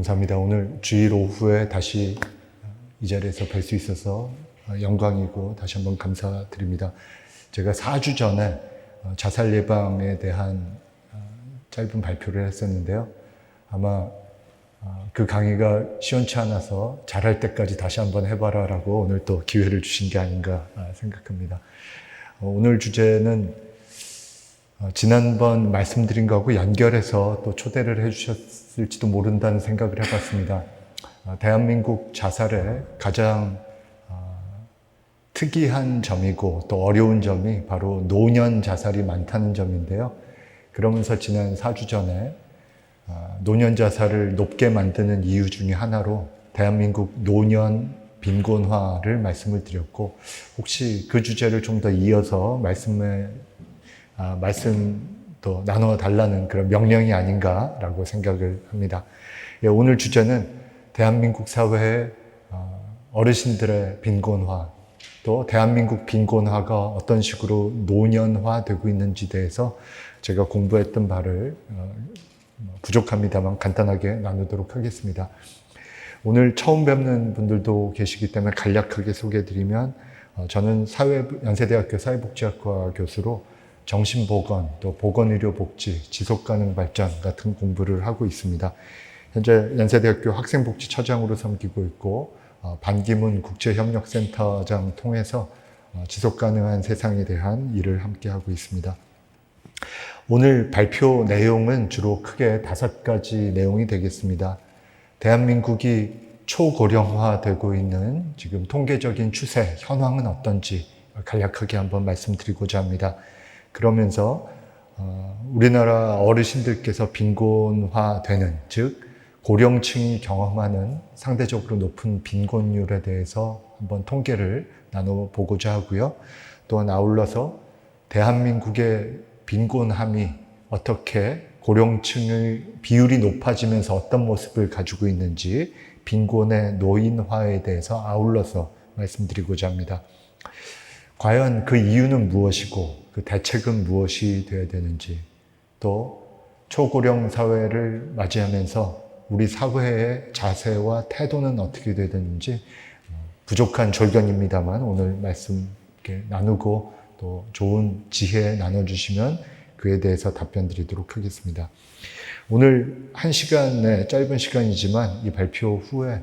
감사합니다. 오늘 주일 오후에 다시 이 자리에서 뵐 수 있어서 영광이고 다시 한번 감사드립니다. 제가 4주 전에 자살 예방에 대한 짧은 발표를 했었는데요. 아마 그 강의가 시원치 않아서 잘할 때까지 다시 한번 해봐라 라고 오늘 또 기회를 주신 게 아닌가 생각합니다. 오늘 주제는 지난번 말씀드린 거하고 연결해서 또 초대를 해주셨을지도 모른다는 생각을 해봤습니다. 대한민국 자살의 가장 특이한 점이고 또 어려운 점이 바로 노년 자살이 많다는 점인데요. 그러면서 지난 4주 전에 노년 자살을 높게 만드는 이유 중에 하나로 대한민국 노년 빈곤화를 말씀을 드렸고, 혹시 그 주제를 좀 더 이어서 말씀도 나눠달라는 그런 명령이 아닌가라고 생각을 합니다. 오늘 주제는 대한민국 사회의 어르신들의 빈곤화, 또 대한민국 빈곤화가 어떤 식으로 노년화되고 있는지에 대해서 제가 공부했던 바를 부족합니다만 간단하게 나누도록 하겠습니다. 오늘 처음 뵙는 분들도 계시기 때문에 간략하게 소개해드리면, 저는 연세대학교 사회복지학과 교수로 정신보건, 또 보건의료복지, 지속가능발전 같은 공부를 하고 있습니다. 현재 연세대학교 학생복지처장으로 섬기고 있고, 반기문 국제협력센터장 통해서 지속가능한 세상에 대한 일을 함께 하고 있습니다. 오늘 발표 내용은 주로 크게 5가지 내용이 되겠습니다. 대한민국이 초고령화되고 있는 지금 통계적인 추세, 현황은 어떤지 간략하게 한번 말씀드리고자 합니다. 그러면서 우리나라 어르신들께서 빈곤화되는, 즉 고령층이 경험하는 상대적으로 높은 빈곤율에 대해서 한번 통계를 나눠보고자 하고요. 또한 아울러서 대한민국의 빈곤함이 어떻게 고령층의 비율이 높아지면서 어떤 모습을 가지고 있는지, 빈곤의 노인화에 대해서 아울러서 말씀드리고자 합니다. 과연 그 이유는 무엇이고 그 대책은 무엇이 되어야 되는지, 또 초고령 사회를 맞이하면서 우리 사회의 자세와 태도는 어떻게 되어야 되는지, 부족한 졸견입니다만 오늘 말씀 이렇게 나누고 또 좋은 지혜 나눠주시면 그에 대해서 답변 드리도록 하겠습니다. 오늘 1시간의 짧은 시간이지만 이 발표 후에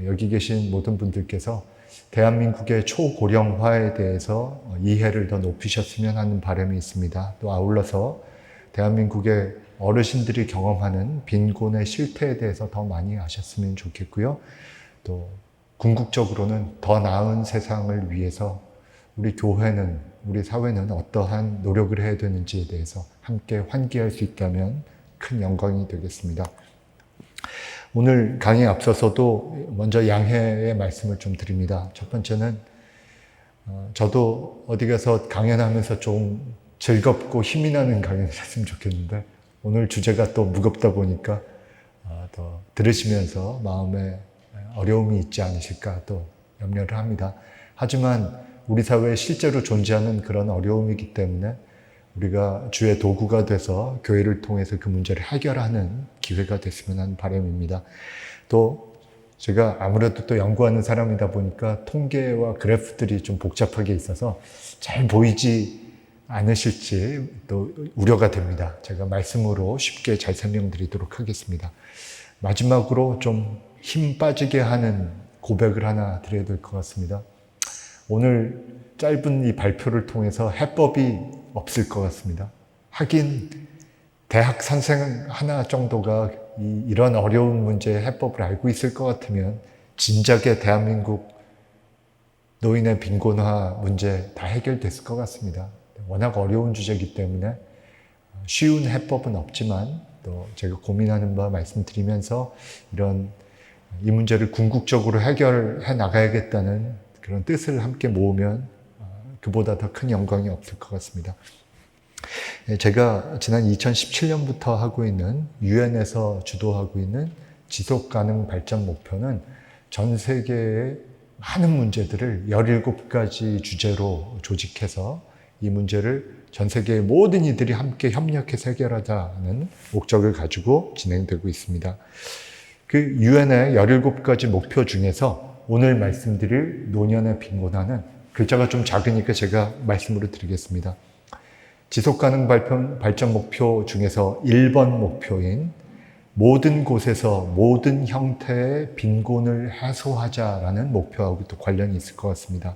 여기 계신 모든 분들께서 대한민국의 초고령화에 대해서 이해를 더 높이셨으면 하는 바람이 있습니다. 또 아울러서 대한민국의 어르신들이 경험하는 빈곤의 실태에 대해서 더 많이 아셨으면 좋겠고요. 또 궁극적으로는 더 나은 세상을 위해서 우리 교회는, 우리 사회는 어떠한 노력을 해야 되는지에 대해서 함께 환기할 수 있다면 큰 영광이 되겠습니다. 오늘 강의에 앞서서도 먼저 양해의 말씀을 좀 드립니다. 첫 번째는 저도 어디 가서 강연하면서 좀 즐겁고 힘이 나는 강연을 했으면 좋겠는데, 오늘 주제가 또 무겁다 보니까 더 들으시면서 마음에 어려움이 있지 않으실까 또 염려를 합니다. 하지만 우리 사회에 실제로 존재하는 그런 어려움이기 때문에 우리가 주의 도구가 돼서 교회를 통해서 그 문제를 해결하는 기회가 됐으면 하는 바람입니다. 또 제가 아무래도 또 연구하는 사람이다 보니까 통계와 그래프들이 좀 복잡하게 있어서 잘 보이지 않으실지 또 우려가 됩니다. 제가 말씀으로 쉽게 잘 설명드리도록 하겠습니다. 마지막으로 좀 힘 빠지게 하는 고백을 하나 드려야 될 것 같습니다. 오늘 짧은 이 발표를 통해서 해법이 없을 것 같습니다. 하긴 대학 선생 하나 정도가 이런 어려운 문제의 해법을 알고 있을 것 같으면 진작에 대한민국 노인의 빈곤화 문제 다 해결됐을 것 같습니다. 워낙 어려운 주제이기 때문에 쉬운 해법은 없지만, 또 제가 고민하는 바 말씀드리면서 이 문제를 궁극적으로 해결해 나가야겠다는 그런 뜻을 함께 모으면 그보다 더 큰 영광이 없을 것 같습니다. 제가 지난 2017년부터 하고 있는 유엔에서 주도하고 있는 지속가능 발전 목표는 전 세계의 많은 문제들을 17가지 주제로 조직해서 이 문제를 전 세계의 모든 이들이 함께 협력해서 해결하자는 목적을 가지고 진행되고 있습니다. 그 유엔의 17가지 목표 중에서 오늘 말씀드릴 노년의 빈곤화는 글자가 좀 작으니까 제가 말씀으로 드리겠습니다. 지속가능 발전 목표 중에서 1번 목표인 모든 곳에서 모든 형태의 빈곤을 해소하자라는 목표하고 또 관련이 있을 것 같습니다.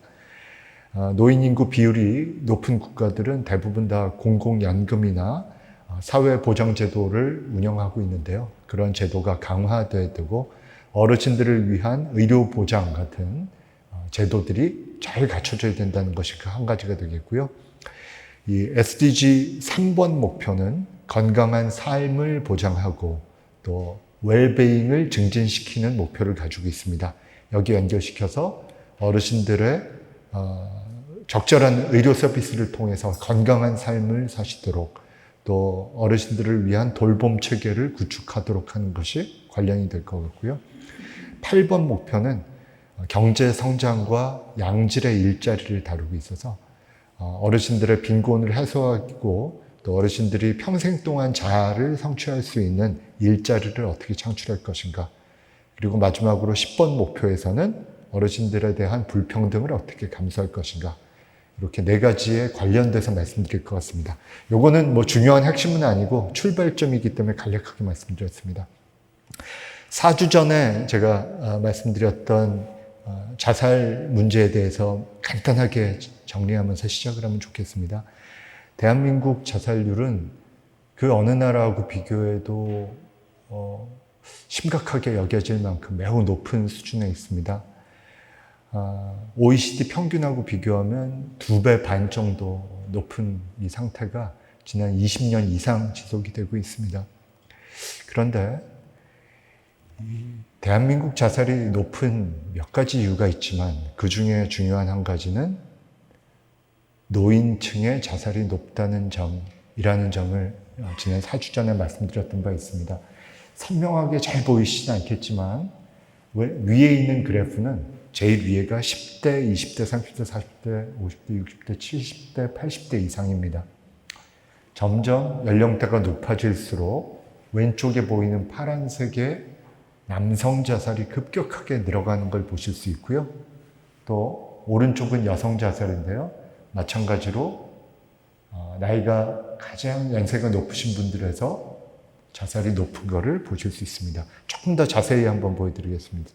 노인 인구 비율이 높은 국가들은 대부분 다 공공연금이나 사회보장제도를 운영하고 있는데요. 그런 제도가 강화돼야 되고 어르신들을 위한 의료보장 같은 제도들이 잘 갖춰져야 된다는 것이 그 한 가지가 되겠고요. 이 SDG 3번 목표는 건강한 삶을 보장하고 또 웰베잉을 증진시키는 목표를 가지고 있습니다. 여기 연결시켜서 어르신들의 적절한 의료 서비스를 통해서 건강한 삶을 사시도록 또 어르신들을 위한 돌봄 체계를 구축하도록 하는 것이 관련이 될 것 같고요. 8번 목표는 경제 성장과 양질의 일자리를 다루고 있어서 어르신들의 빈곤을 해소하고 또 어르신들이 평생 동안 자아를 성취할 수 있는 일자리를 어떻게 창출할 것인가. 그리고 마지막으로 10번 목표에서는 어르신들에 대한 불평등을 어떻게 감수할 것인가. 이렇게 4가지에 관련돼서 말씀드릴 것 같습니다. 요거는 뭐 중요한 핵심은 아니고 출발점이기 때문에 간략하게 말씀드렸습니다. 4주 전에 제가 말씀드렸던 자살 문제에 대해서 간단하게 정리하면서 시작을 하면 좋겠습니다. 대한민국 자살률은 그 어느 나라하고 비교해도 심각하게 여겨질 만큼 매우 높은 수준에 있습니다. OECD 평균하고 비교하면 2배 반 정도 높은 이 상태가 지난 20년 이상 지속이 되고 있습니다. 그런데 대한민국 자살이 높은 몇 가지 이유가 있지만 그 중에 중요한 한 가지는 노인층의 자살이 높다는 점이라는 점을 지난 4주 전에 말씀드렸던 바 있습니다. 선명하게 잘 보이시진 않겠지만 위에 있는 그래프는 제일 위에가 10대, 20대, 30대, 40대, 50대, 60대, 70대, 80대 이상입니다. 점점 연령대가 높아질수록 왼쪽에 보이는 파란색의 남성 자살이 급격하게 늘어가는 걸 보실 수 있고요. 또 오른쪽은 여성 자살인데요. 마찬가지로 나이가 가장 연세가 높으신 분들에서 자살이 높은 것을 보실 수 있습니다. 조금 더 자세히 한번 보여드리겠습니다.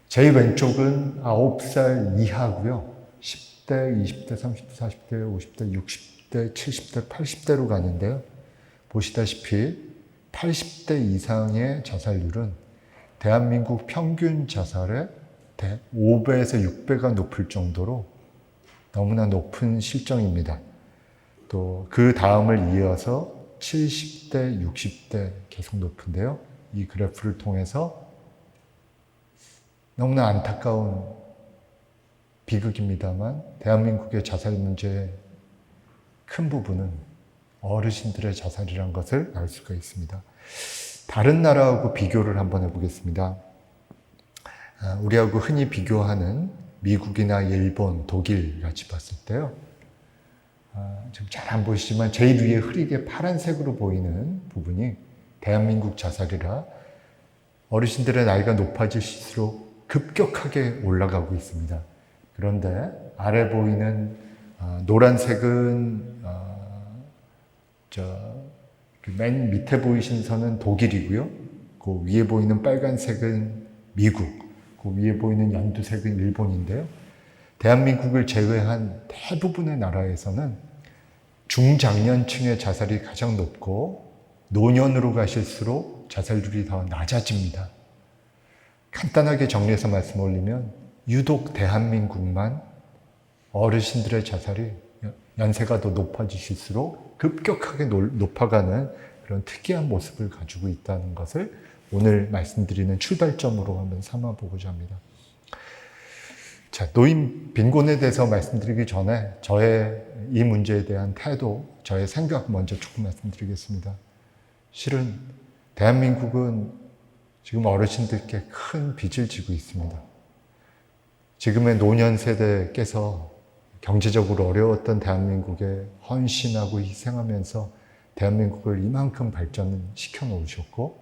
제일 왼쪽은 9살 이하고요. 10대, 20대, 30대, 40대, 50대, 60대, 70대, 80대로 가는데요. 보시다시피 80대 이상의 자살률은 대한민국 평균 자살의 5배에서 6배가 높을 정도로 너무나 높은 실정입니다. 또 그 다음을 이어서 70대, 60대 계속 높은데요. 이 그래프를 통해서 너무나 안타까운 비극입니다만 대한민국의 자살 문제의 큰 부분은 어르신들의 자살이라는 것을 알 수가 있습니다. 다른 나라하고 비교를 한번 해보겠습니다. 우리하고 흔히 비교하는 미국이나 일본, 독일 같이 봤을 때요. 지금 잘 안 보이시지만 제일 위에 흐리게 파란색으로 보이는 부분이 대한민국 자살이라 어르신들의 나이가 높아질수록 급격하게 올라가고 있습니다. 그런데 아래 보이는 노란색은 맨 밑에 보이신 선은 독일이고요. 그 위에 보이는 빨간색은 미국, 그 위에 보이는 연두색은 일본인데요. 대한민국을 제외한 대부분의 나라에서는 중장년층의 자살이 가장 높고 노년으로 가실수록 자살률이 더 낮아집니다. 간단하게 정리해서 말씀 올리면 유독 대한민국만 어르신들의 자살이 연세가 더 높아지실수록 급격하게 높아가는 그런 특이한 모습을 가지고 있다는 것을 오늘 말씀드리는 출발점으로 한번 삼아보고자 합니다. 자, 노인 빈곤에 대해서 말씀드리기 전에 저의 이 문제에 대한 태도, 저의 생각 먼저 조금 말씀드리겠습니다. 실은 대한민국은 지금 어르신들께 큰 빚을 지고 있습니다. 지금의 노년 세대께서 경제적으로 어려웠던 대한민국에 헌신하고 희생하면서 대한민국을 이만큼 발전시켜 놓으셨고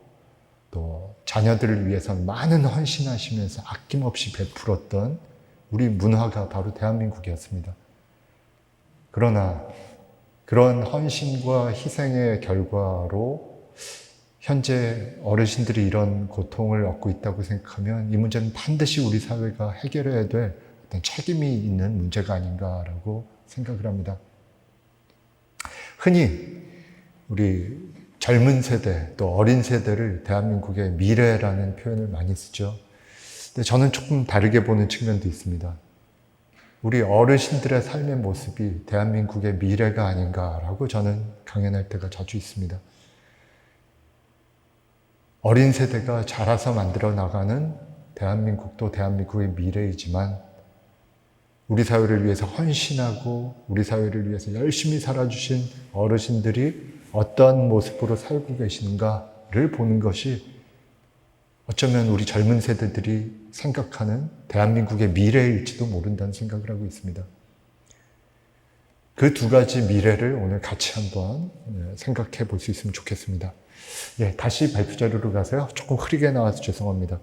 또 자녀들을 위해서 많은 헌신하시면서 아낌없이 베풀었던 우리 문화가 바로 대한민국이었습니다. 그러나 그런 헌신과 희생의 결과로 현재 어르신들이 이런 고통을 얻고 있다고 생각하면 이 문제는 반드시 우리 사회가 해결해야 될 어떤 책임이 있는 문제가 아닌가라고 생각을 합니다. 흔히 우리 젊은 세대 또 어린 세대를 대한민국의 미래라는 표현을 많이 쓰죠. 근데 저는 조금 다르게 보는 측면도 있습니다. 우리 어르신들의 삶의 모습이 대한민국의 미래가 아닌가라고 저는 강연할 때가 자주 있습니다. 어린 세대가 자라서 만들어 나가는 대한민국도 대한민국의 미래이지만 우리 사회를 위해서 헌신하고 우리 사회를 위해서 열심히 살아주신 어르신들이 어떤 모습으로 살고 계시는가를 보는 것이 어쩌면 우리 젊은 세대들이 생각하는 대한민국의 미래일지도 모른다는 생각을 하고 있습니다. 그 두 가지 미래를 오늘 같이 한번 생각해 볼 수 있으면 좋겠습니다. 다시 발표 자료로 가서요. 조금 흐리게 나와서 죄송합니다.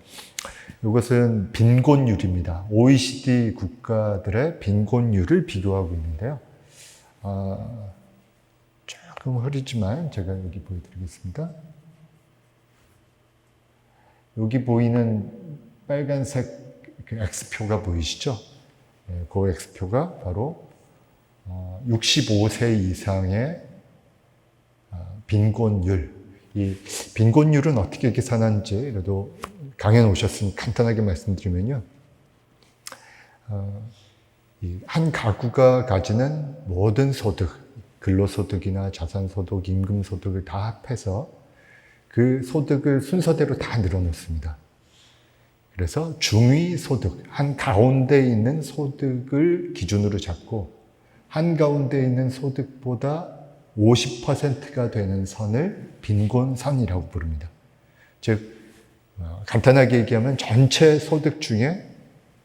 이것은 빈곤율입니다. OECD 국가들의 빈곤율을 비교하고 있는데요. 조금 흐리지만 제가 여기 보여드리겠습니다. 여기 보이는 빨간색 그 X표가 보이시죠? 그 X표가 바로 65세 이상의 빈곤율. 이 빈곤율은 어떻게 계산하는지 그래도 강연 오셨으니 간단하게 말씀드리면요. 한 가구가 가지는 모든 소득, 근로소득이나 자산소득, 임금소득을 다 합해서 그 소득을 순서대로 다 늘어놓습니다. 그래서 중위소득, 한 가운데 있는 소득을 기준으로 잡고 한 가운데 있는 소득보다 50%가 되는 선을 빈곤선이라고 부릅니다. 즉 간단하게 얘기하면 전체 소득 중에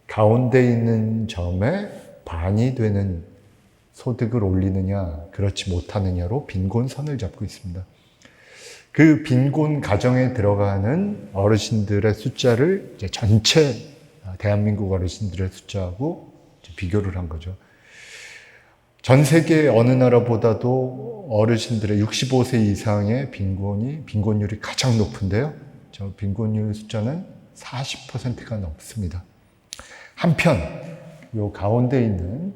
가운데 있는 점에 반이 되는 소득을 올리느냐 그렇지 못하느냐로 빈곤선을 잡고 있습니다. 그 빈곤 가정에 들어가는 어르신들의 숫자를 이제 전체 대한민국 어르신들의 숫자하고 비교를 한 거죠. 전 세계 어느 나라보다도 어르신들의 65세 이상의 빈곤율이 가장 높은데요. 저 빈곤율 숫자는 40%가 넘습니다. 한편 요 가운데 있는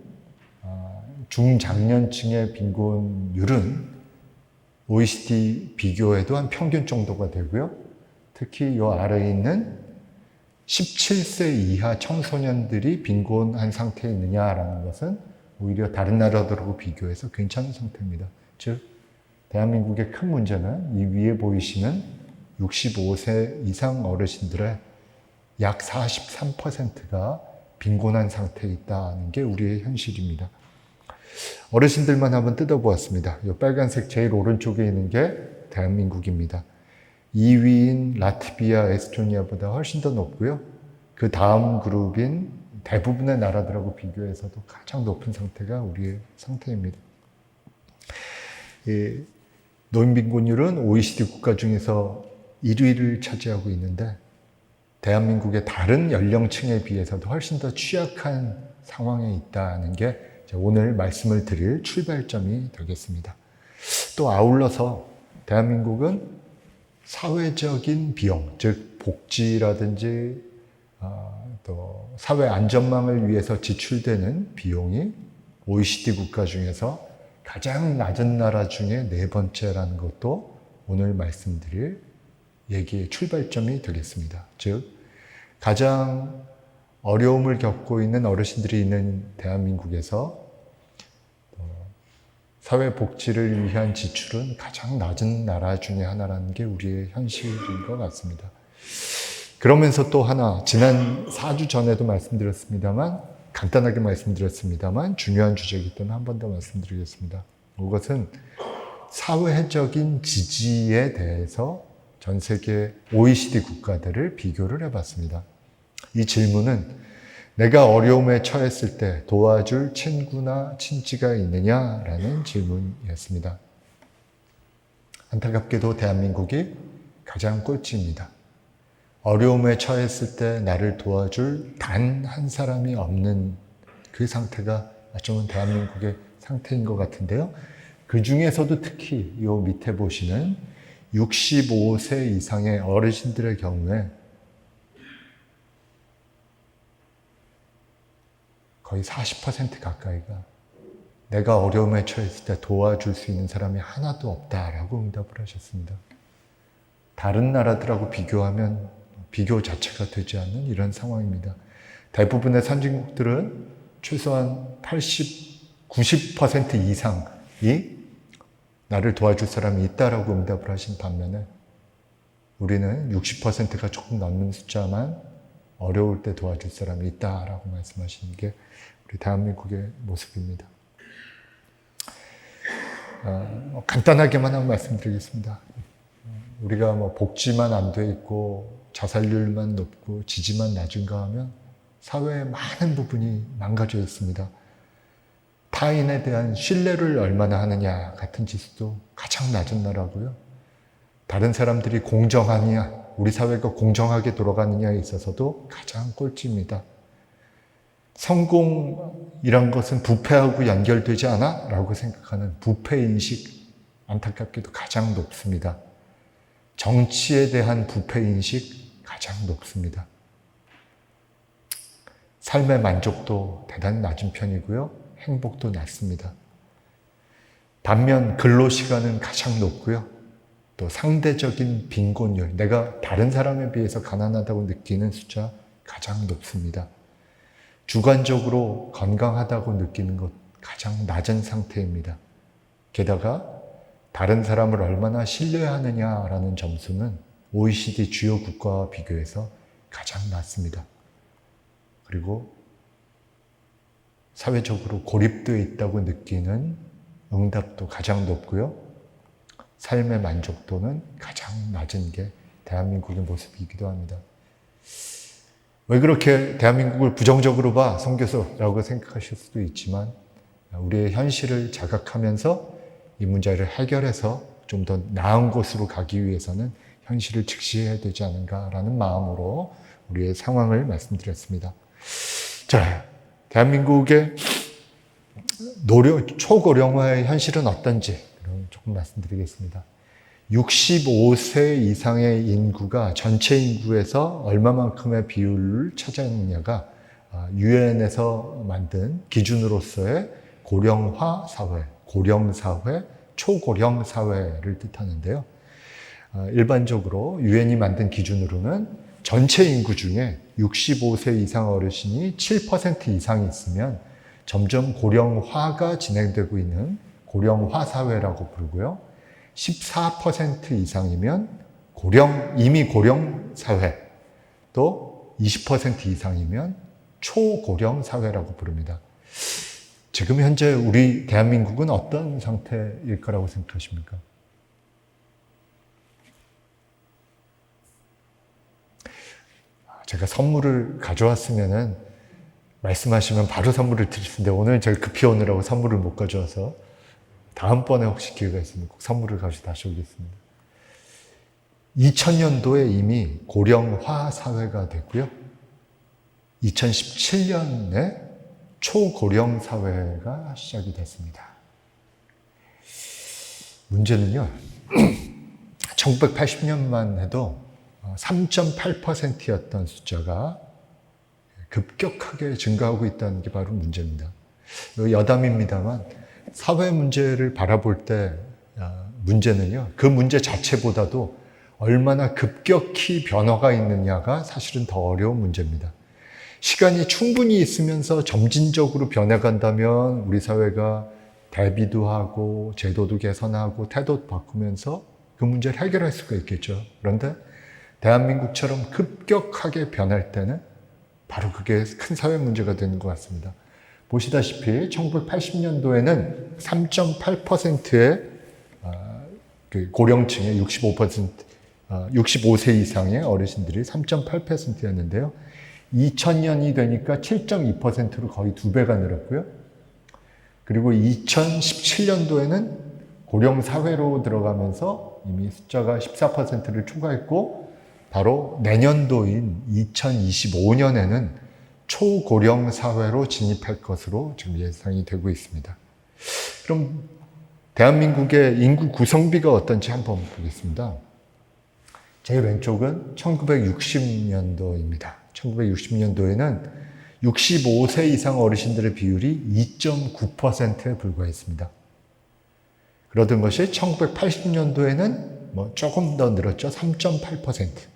중장년층의 빈곤율은 OECD 비교에도 한 평균 정도가 되고요. 특히 요 아래에 있는 17세 이하 청소년들이 빈곤한 상태에 있느냐라는 것은 오히려 다른 나라들하고 비교해서 괜찮은 상태입니다. 즉 대한민국의 큰 문제는 이 위에 보이시는 65세 이상 어르신들의 약 43%가 빈곤한 상태에 있다는 게 우리의 현실입니다. 어르신들만 한번 뜯어보았습니다. 이 빨간색 제일 오른쪽에 있는 게 대한민국입니다. 2위인 라트비아, 에스토니아보다 훨씬 더 높고요. 그 다음 그룹인 대부분의 나라들하고 비교해서도 가장 높은 상태가 우리의 상태입니다. 노인빈곤율은 OECD 국가 중에서 1위를 차지하고 있는데 대한민국의 다른 연령층에 비해서도 훨씬 더 취약한 상황에 있다는 게 오늘 말씀을 드릴 출발점이 되겠습니다. 또 아울러서 대한민국은 사회적인 비용, 즉 복지라든지 또 사회 안전망을 위해서 지출되는 비용이 OECD 국가 중에서 가장 낮은 나라 중에 네 번째라는 것도 오늘 말씀드릴 얘기의 출발점이 되겠습니다. 즉 가장 어려움을 겪고 있는 어르신들이 있는 대한민국에서 사회복지를 위한 지출은 가장 낮은 나라 중에 하나라는 게 우리의 현실인 것 같습니다. 그러면서 또 하나, 지난 4주 전에도 말씀드렸습니다만, 간단하게 말씀드렸습니다만, 중요한 주제이기 때문에 한 번 더 말씀드리겠습니다. 이것은 사회적인 지지에 대해서 전 세계 OECD 국가들을 비교를 해봤습니다. 이 질문은 내가 어려움에 처했을 때 도와줄 친구나 친지가 있느냐라는 질문이었습니다. 안타깝게도 대한민국이 가장 꼴찌입니다. 어려움에 처했을 때 나를 도와줄 단 한 사람이 없는 그 상태가 어쩌면 대한민국의 상태인 것 같은데요. 그 중에서도 특히 요 밑에 보시는 65세 이상의 어르신들의 경우에 거의 40% 가까이가 내가 어려움에 처했을 때 도와줄 수 있는 사람이 하나도 없다라고 응답을 하셨습니다. 다른 나라들하고 비교하면 비교 자체가 되지 않는 이런 상황입니다. 대부분의 선진국들은 최소한 80, 90% 이상이 나를 도와줄 사람이 있다라고 응답을 하신 반면에 우리는 60%가 조금 넘는 숫자만 어려울 때 도와줄 사람이 있다라고 말씀하시는 게 우리 대한민국의 모습입니다. 간단하게만 한번 말씀드리겠습니다. 우리가 복지만 안 돼 있고 자살률만 높고 지지만 낮은가 하면 사회의 많은 부분이 망가져 있습니다. 타인에 대한 신뢰를 얼마나 하느냐 같은 지수도 가장 낮은 나라고요. 다른 사람들이 공정하느냐, 우리 사회가 공정하게 돌아가느냐에 있어서도 가장 꼴찌입니다. 성공이란 것은 부패하고 연결되지 않아? 라고 생각하는 부패인식, 안타깝게도 가장 높습니다. 정치에 대한 부패인식 가장 높습니다. 삶의 만족도 대단히 낮은 편이고요. 행복도 낮습니다. 반면 근로시간은 가장 높고요. 또 상대적인 빈곤율, 내가 다른 사람에 비해서 가난하다고 느끼는 숫자 가장 높습니다. 주관적으로 건강하다고 느끼는 것 가장 낮은 상태입니다. 게다가 다른 사람을 얼마나 신뢰하느냐라는 점수는 OECD 주요 국가와 비교해서 가장 낮습니다. 그리고 사회적으로 고립되어 있다고 느끼는 응답도 가장 높고요. 삶의 만족도는 가장 낮은 게 대한민국의 모습이기도 합니다. 왜 그렇게 대한민국을 부정적으로 봐, 송 교수라고 생각하실 수도 있지만 우리의 현실을 자각하면서 이 문제를 해결해서 좀 더 나은 곳으로 가기 위해서는 현실을 직시해야 되지 않은가라는 마음으로 우리의 상황을 말씀드렸습니다. 자, 대한민국의 초고령화의 현실은 어떤지 조금 말씀드리겠습니다. 65세 이상의 인구가 전체 인구에서 얼마만큼의 비율을 차지하느냐가 유엔에서 만든 기준으로서의 고령화 사회, 고령사회, 초고령사회를 뜻하는데요. 일반적으로 유엔이 만든 기준으로는 전체 인구 중에 65세 이상 어르신이 7% 이상이 있으면 점점 고령화가 진행되고 있는 고령화 사회라고 부르고요. 14% 이상이면 이미 고령 사회, 또 20% 이상이면 초고령 사회라고 부릅니다. 지금 현재 우리 대한민국은 어떤 상태일 거라고 생각하십니까? 제가 선물을 가져왔으면은 말씀하시면 바로 선물을 드릴 텐데 오늘 제가 급히 오느라고 선물을 못 가져와서 다음번에 혹시 기회가 있으면 꼭 선물을 가지고 다시 오겠습니다. 2000년도에 이미 고령화 사회가 됐고요. 2017년에 초고령 사회가 시작이 됐습니다. 문제는요, 1980년만 해도 3.8%였던 숫자가 급격하게 증가하고 있다는 게 바로 문제입니다. 여담입니다만 사회 문제를 바라볼 때 문제는요, 그 문제 자체보다도 얼마나 급격히 변화가 있느냐가 사실은 더 어려운 문제입니다. 시간이 충분히 있으면서 점진적으로 변해간다면 우리 사회가 대비도 하고 제도도 개선하고 태도도 바꾸면서 그 문제를 해결할 수가 있겠죠. 그런데 대한민국처럼 급격하게 변할 때는 바로 그게 큰 사회 문제가 되는 것 같습니다. 보시다시피 1980년도에는 3.8%의 고령층의 65세 이상의 어르신들이 3.8%였는데요. 2000년이 되니까 7.2%로 거의 2배가 늘었고요. 그리고 2017년도에는 고령사회로 들어가면서 이미 숫자가 14%를 초과했고 바로 내년도인 2025년에는 초고령 사회로 진입할 것으로 지금 예상이 되고 있습니다. 그럼 대한민국의 인구 구성비가 어떤지 한번 보겠습니다. 제 왼쪽은 1960년도입니다. 1960년도에는 65세 이상 어르신들의 비율이 2.9%에 불과했습니다. 그러던 것이 1980년도에는 조금 더 늘었죠. 3.8%.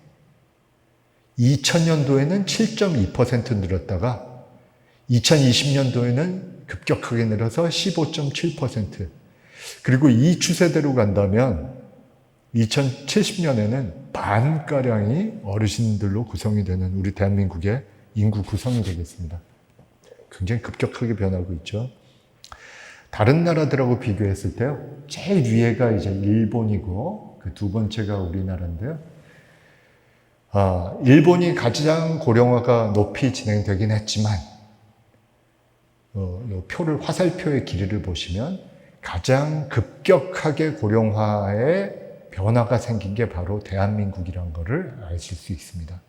2000년도에는 7.2% 늘었다가 2020년도에는 급격하게 늘어서 15.7%. 그리고 이 추세대로 간다면 2070년에는 반가량이 어르신들로 구성이 되는 우리 대한민국의 인구 구성이 되겠습니다. 굉장히 급격하게 변하고 있죠. 다른 나라들하고 비교했을 때요, 제일 위에가 이제 일본이고 그 두 번째가 우리나라인데요. 일본이 가장 고령화가 높이 진행되긴 했지만 이 표를 화살표의 길이를 보시면 가장 급격하게 고령화에 변화가 생긴 게 바로 대한민국이라는 것을 아실 수 있습니다.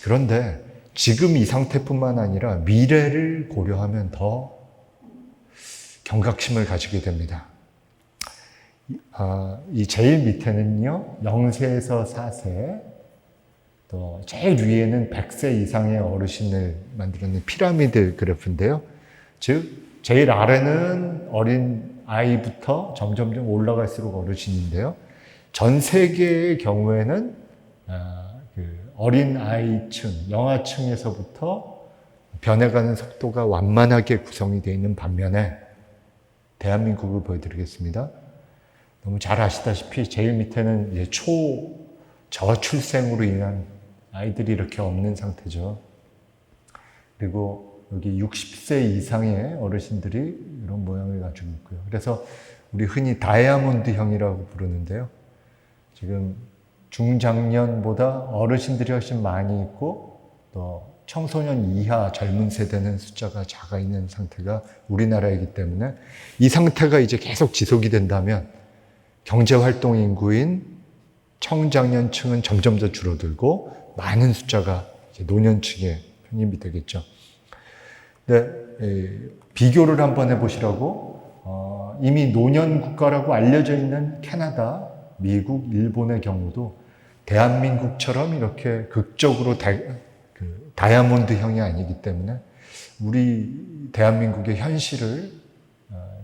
그런데 지금 이 상태뿐만 아니라 미래를 고려하면 더 경각심을 가지게 됩니다. 이 제일 밑에는요, 0세에서 4세, 또 제일 위에는 100세 이상의 어르신을 만들어낸 피라미드 그래프인데요. 즉, 제일 아래는 어린 아이부터 점점점 올라갈수록 어르신인데요. 전 세계의 경우에는 어린 아이층, 영아층에서부터 변해가는 속도가 완만하게 구성이 되어 있는 반면에 대한민국을 보여드리겠습니다. 너무 잘 아시다시피 제일 밑에는 이제 저출생으로 인한 아이들이 이렇게 없는 상태죠. 그리고 여기 60세 이상의 어르신들이 이런 모양을 가지고 있고요. 그래서 우리 흔히 다이아몬드형이라고 부르는데요. 지금 중장년보다 어르신들이 훨씬 많이 있고 또 청소년 이하 젊은 세대는 숫자가 작아 있는 상태가 우리나라이기 때문에 이 상태가 이제 계속 지속이 된다면 경제활동 인구인 청장년층은 점점 더 줄어들고 많은 숫자가 이제 노년층에 편입이 되겠죠. 근데 비교를 한번 해보시라고 이미 노년 국가라고 알려져 있는 캐나다, 미국, 일본의 경우도 대한민국처럼 이렇게 극적으로 다이아몬드형이 아니기 때문에 우리 대한민국의 현실을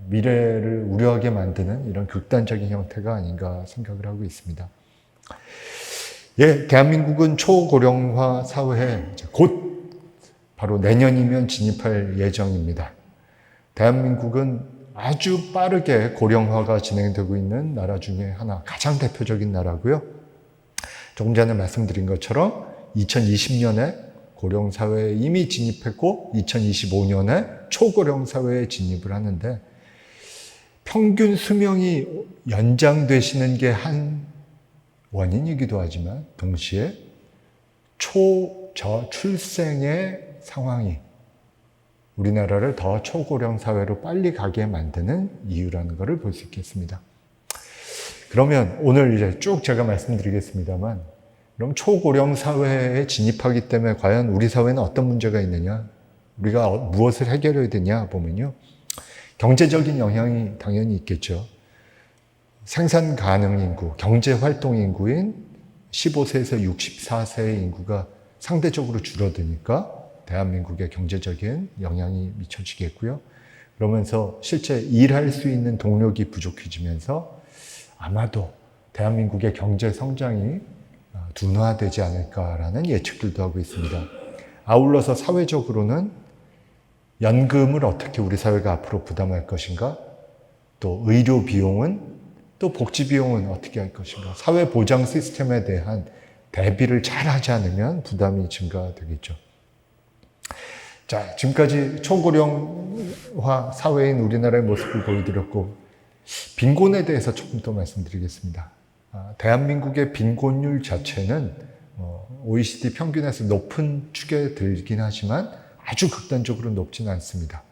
미래를 우려하게 만드는 이런 극단적인 형태가 아닌가 생각을 하고 있습니다. 대한민국은 초고령화 사회에 곧 바로 내년이면 진입할 예정입니다. 대한민국은 아주 빠르게 고령화가 진행되고 있는 나라 중에 하나, 가장 대표적인 나라고요. 조금 전에 말씀드린 것처럼 2020년에 고령사회에 이미 진입했고 2025년에 초고령사회에 진입을 하는데 평균 수명이 연장되시는 게 한 원인이기도 하지만 동시에 초저출생의 상황이 우리나라를 더 초고령 사회로 빨리 가게 만드는 이유라는 것을 볼 수 있겠습니다. 그러면 오늘 이제 쭉 제가 말씀드리겠습니다만, 그럼 초고령 사회에 진입하기 때문에 과연 우리 사회는 어떤 문제가 있느냐? 우리가 무엇을 해결해야 되냐 보면요. 경제적인 영향이 당연히 있겠죠. 생산 가능 인구, 경제 활동 인구인 15세에서 64세의 인구가 상대적으로 줄어드니까 대한민국의 경제적인 영향이 미쳐지겠고요. 그러면서 실제 일할 수 있는 동력이 부족해지면서 아마도 대한민국의 경제 성장이 둔화되지 않을까라는 예측들도 하고 있습니다. 아울러서 사회적으로는 연금을 어떻게 우리 사회가 앞으로 부담할 것인가? 또 의료 비용은, 또 복지 비용은 어떻게 할 것인가? 사회 보장 시스템에 대한 대비를 잘 하지 않으면 부담이 증가되겠죠. 자, 지금까지 초고령화 사회인 우리나라의 모습을 보여드렸고, 빈곤에 대해서 조금 더 말씀드리겠습니다. 대한민국의 빈곤율 자체는 OECD 평균에서 높은 축에 들긴 하지만 아주 극단적으로 높지는 않습니다.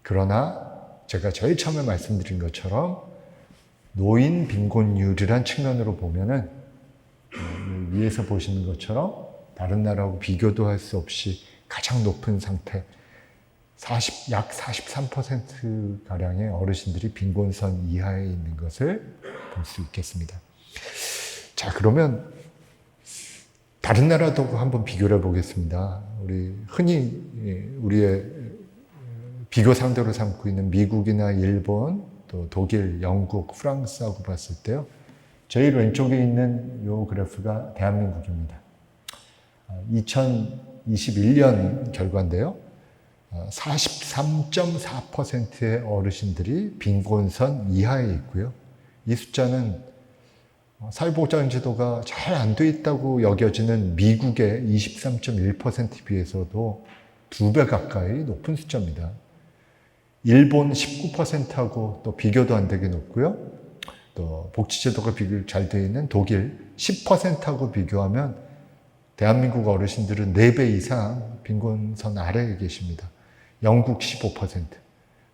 그러나 제가 제일 처음에 말씀드린 것처럼 노인 빈곤율이란 측면으로 보면은 위에서 보시는 것처럼 다른 나라하고 비교도 할 수 없이 가장 높은 상태, 약 43%가량의 어르신들이 빈곤선 이하에 있는 것을 볼 수 있겠습니다. 자, 그러면 다른 나라도 한번 비교를 해보겠습니다. 우리 흔히 우리의 비교 상대로 삼고 있는 미국이나 일본, 또 독일, 영국, 프랑스하고 봤을 때요. 제일 왼쪽에 있는 이 그래프가 대한민국입니다. 2021년 결과인데요. 43.4%의 어르신들이 빈곤선 이하에 있고요. 이 숫자는 사회보장제도가 잘 안 돼 있다고 여겨지는 미국의 23.1%에 비해서도 2배 가까이 높은 숫자입니다. 일본 19%하고 또 비교도 안 되게 높고요. 또 복지제도가 비교 잘 돼 있는 독일 10%하고 비교하면 대한민국 어르신들은 4배 이상 빈곤선 아래에 계십니다. 영국 15%,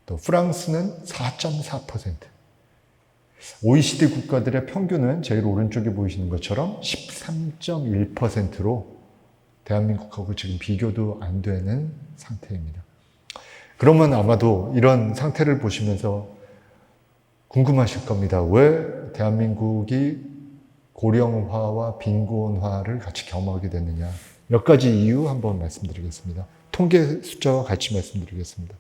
또 프랑스는 4.4%. OECD 국가들의 평균은 제일 오른쪽에 보이시는 것처럼 13.1%로 대한민국하고 지금 비교도 안 되는 상태입니다. 그러면 아마도 이런 상태를 보시면서 궁금하실 겁니다. 왜 대한민국이 고령화와 빈곤화를 같이 겸하게 됐느냐. 몇 가지 이유 한번 말씀드리겠습니다. 통계 숫자와 같이 말씀드리겠습니다.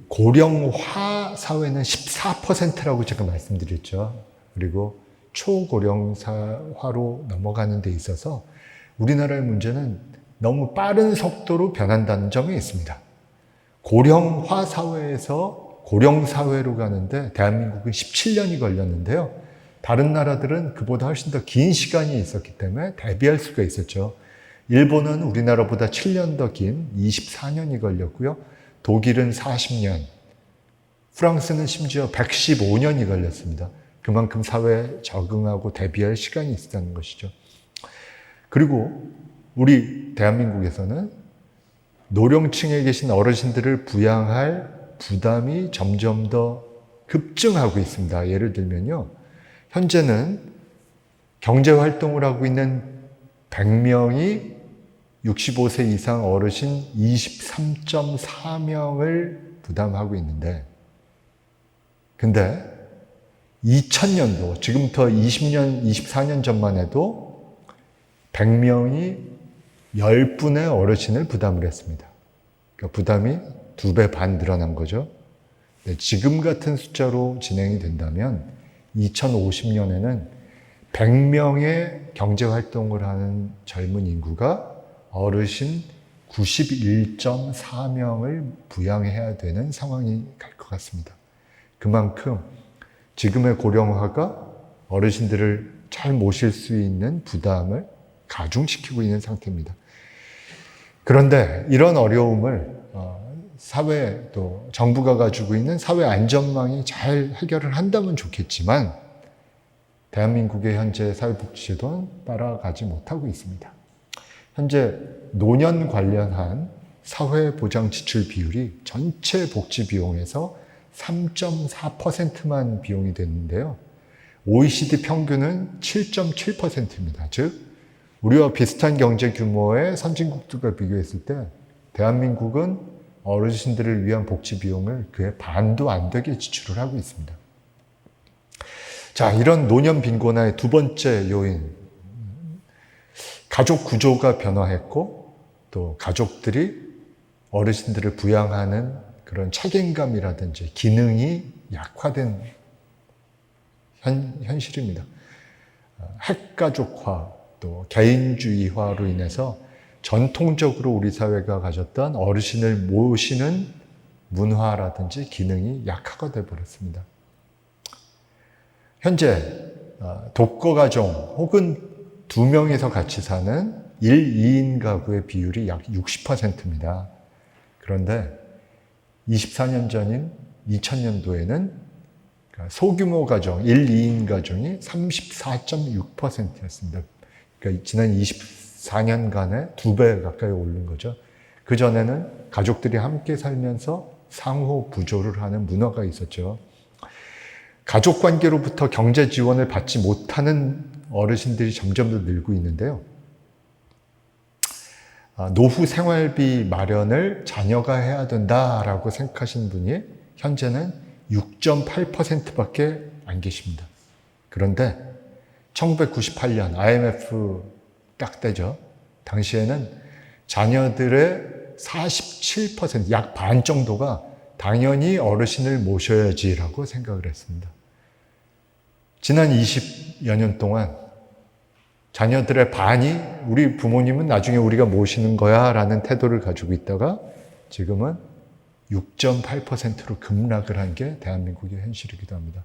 고령화 사회는 14%라고 제가 말씀드렸죠. 그리고 초고령사화로 넘어가는 데 있어서 우리나라의 문제는 너무 빠른 속도로 변한다는 점이 있습니다. 고령화 사회에서 고령사회로 가는데 대한민국은 17년이 걸렸는데요. 다른 나라들은 그보다 훨씬 더 긴 시간이 있었기 때문에 대비할 수가 있었죠. 일본은 우리나라보다 7년 더 긴 24년이 걸렸고요. 독일은 40년, 프랑스는 심지어 115년이 걸렸습니다. 그만큼 사회에 적응하고 대비할 시간이 있었다는 것이죠. 그리고 우리 대한민국에서는 노령층에 계신 어르신들을 부양할 부담이 점점 더 급증하고 있습니다. 예를 들면요. 현재는 경제활동을 하고 있는 100명이 65세 이상 어르신 23.4명을 부담하고 있는데, 근데 2000년도, 지금부터 20년, 24년 전만 해도 100명이 10분의 어르신을 부담을 했습니다. 그러니까 부담이 2배 반 늘어난 거죠. 지금 같은 숫자로 진행이 된다면 2050년에는 100명의 경제활동을 하는 젊은 인구가 어르신 91.4명을 부양해야 되는 상황이 갈 것 같습니다. 그만큼 지금의 고령화가 어르신들을 잘 모실 수 있는 부담을 가중시키고 있는 상태입니다. 그런데 이런 어려움을 사회 또 정부가 가지고 있는 사회 안전망이 잘 해결을 한다면 좋겠지만 대한민국의 현재 사회복지제도는 따라가지 못하고 있습니다. 현재 노년 관련한 사회보장지출 비율이 전체 복지 비용에서 3.4%만 비용이 되는데요. OECD 평균은 7.7%입니다. 즉 우리와 비슷한 경제 규모의 선진국들과 비교했을 때 대한민국은 어르신들을 위한 복지 비용을 그의 반도 안 되게 지출을 하고 있습니다. 자, 이런 노년 빈곤화의 두 번째 요인, 가족 구조가 변화했고 또 가족들이 어르신들을 부양하는 그런 책임감이라든지 기능이 약화된 현실입니다. 핵가족화 또 개인주의화로 인해서 전통적으로 우리 사회가 가졌던 어르신을 모시는 문화라든지 기능이 약화가 되어버렸습니다. 현재 독거가정 혹은 2명이서 같이 사는 1, 2인 가구의 비율이 약 60%입니다. 그런데 24년 전인 2000년도에는 소규모 가정, 1, 2인 가정이 34.6%였습니다. 그러니까 지난 24년간에 2배 가까이 오른 거죠. 그전에는 가족들이 함께 살면서 상호 부조를 하는 문화가 있었죠. 가족 관계로부터 경제 지원을 받지 못하는 어르신들이 점점 더 늘고 있는데요. 노후 생활비 마련을 자녀가 해야 된다라고 생각하시는 분이 현재는 6.8%밖에 안 계십니다. 그런데 1998년 IMF 딱 때죠. 당시에는 자녀들의 47%, 약 반 정도가 당연히 어르신을 모셔야지라고 생각을 했습니다. 지난 20여 년 동안 자녀들의 반이 우리 부모님은 나중에 우리가 모시는 거야 라는 태도를 가지고 있다가 지금은 6.8%로 급락을 한 게 대한민국의 현실이기도 합니다.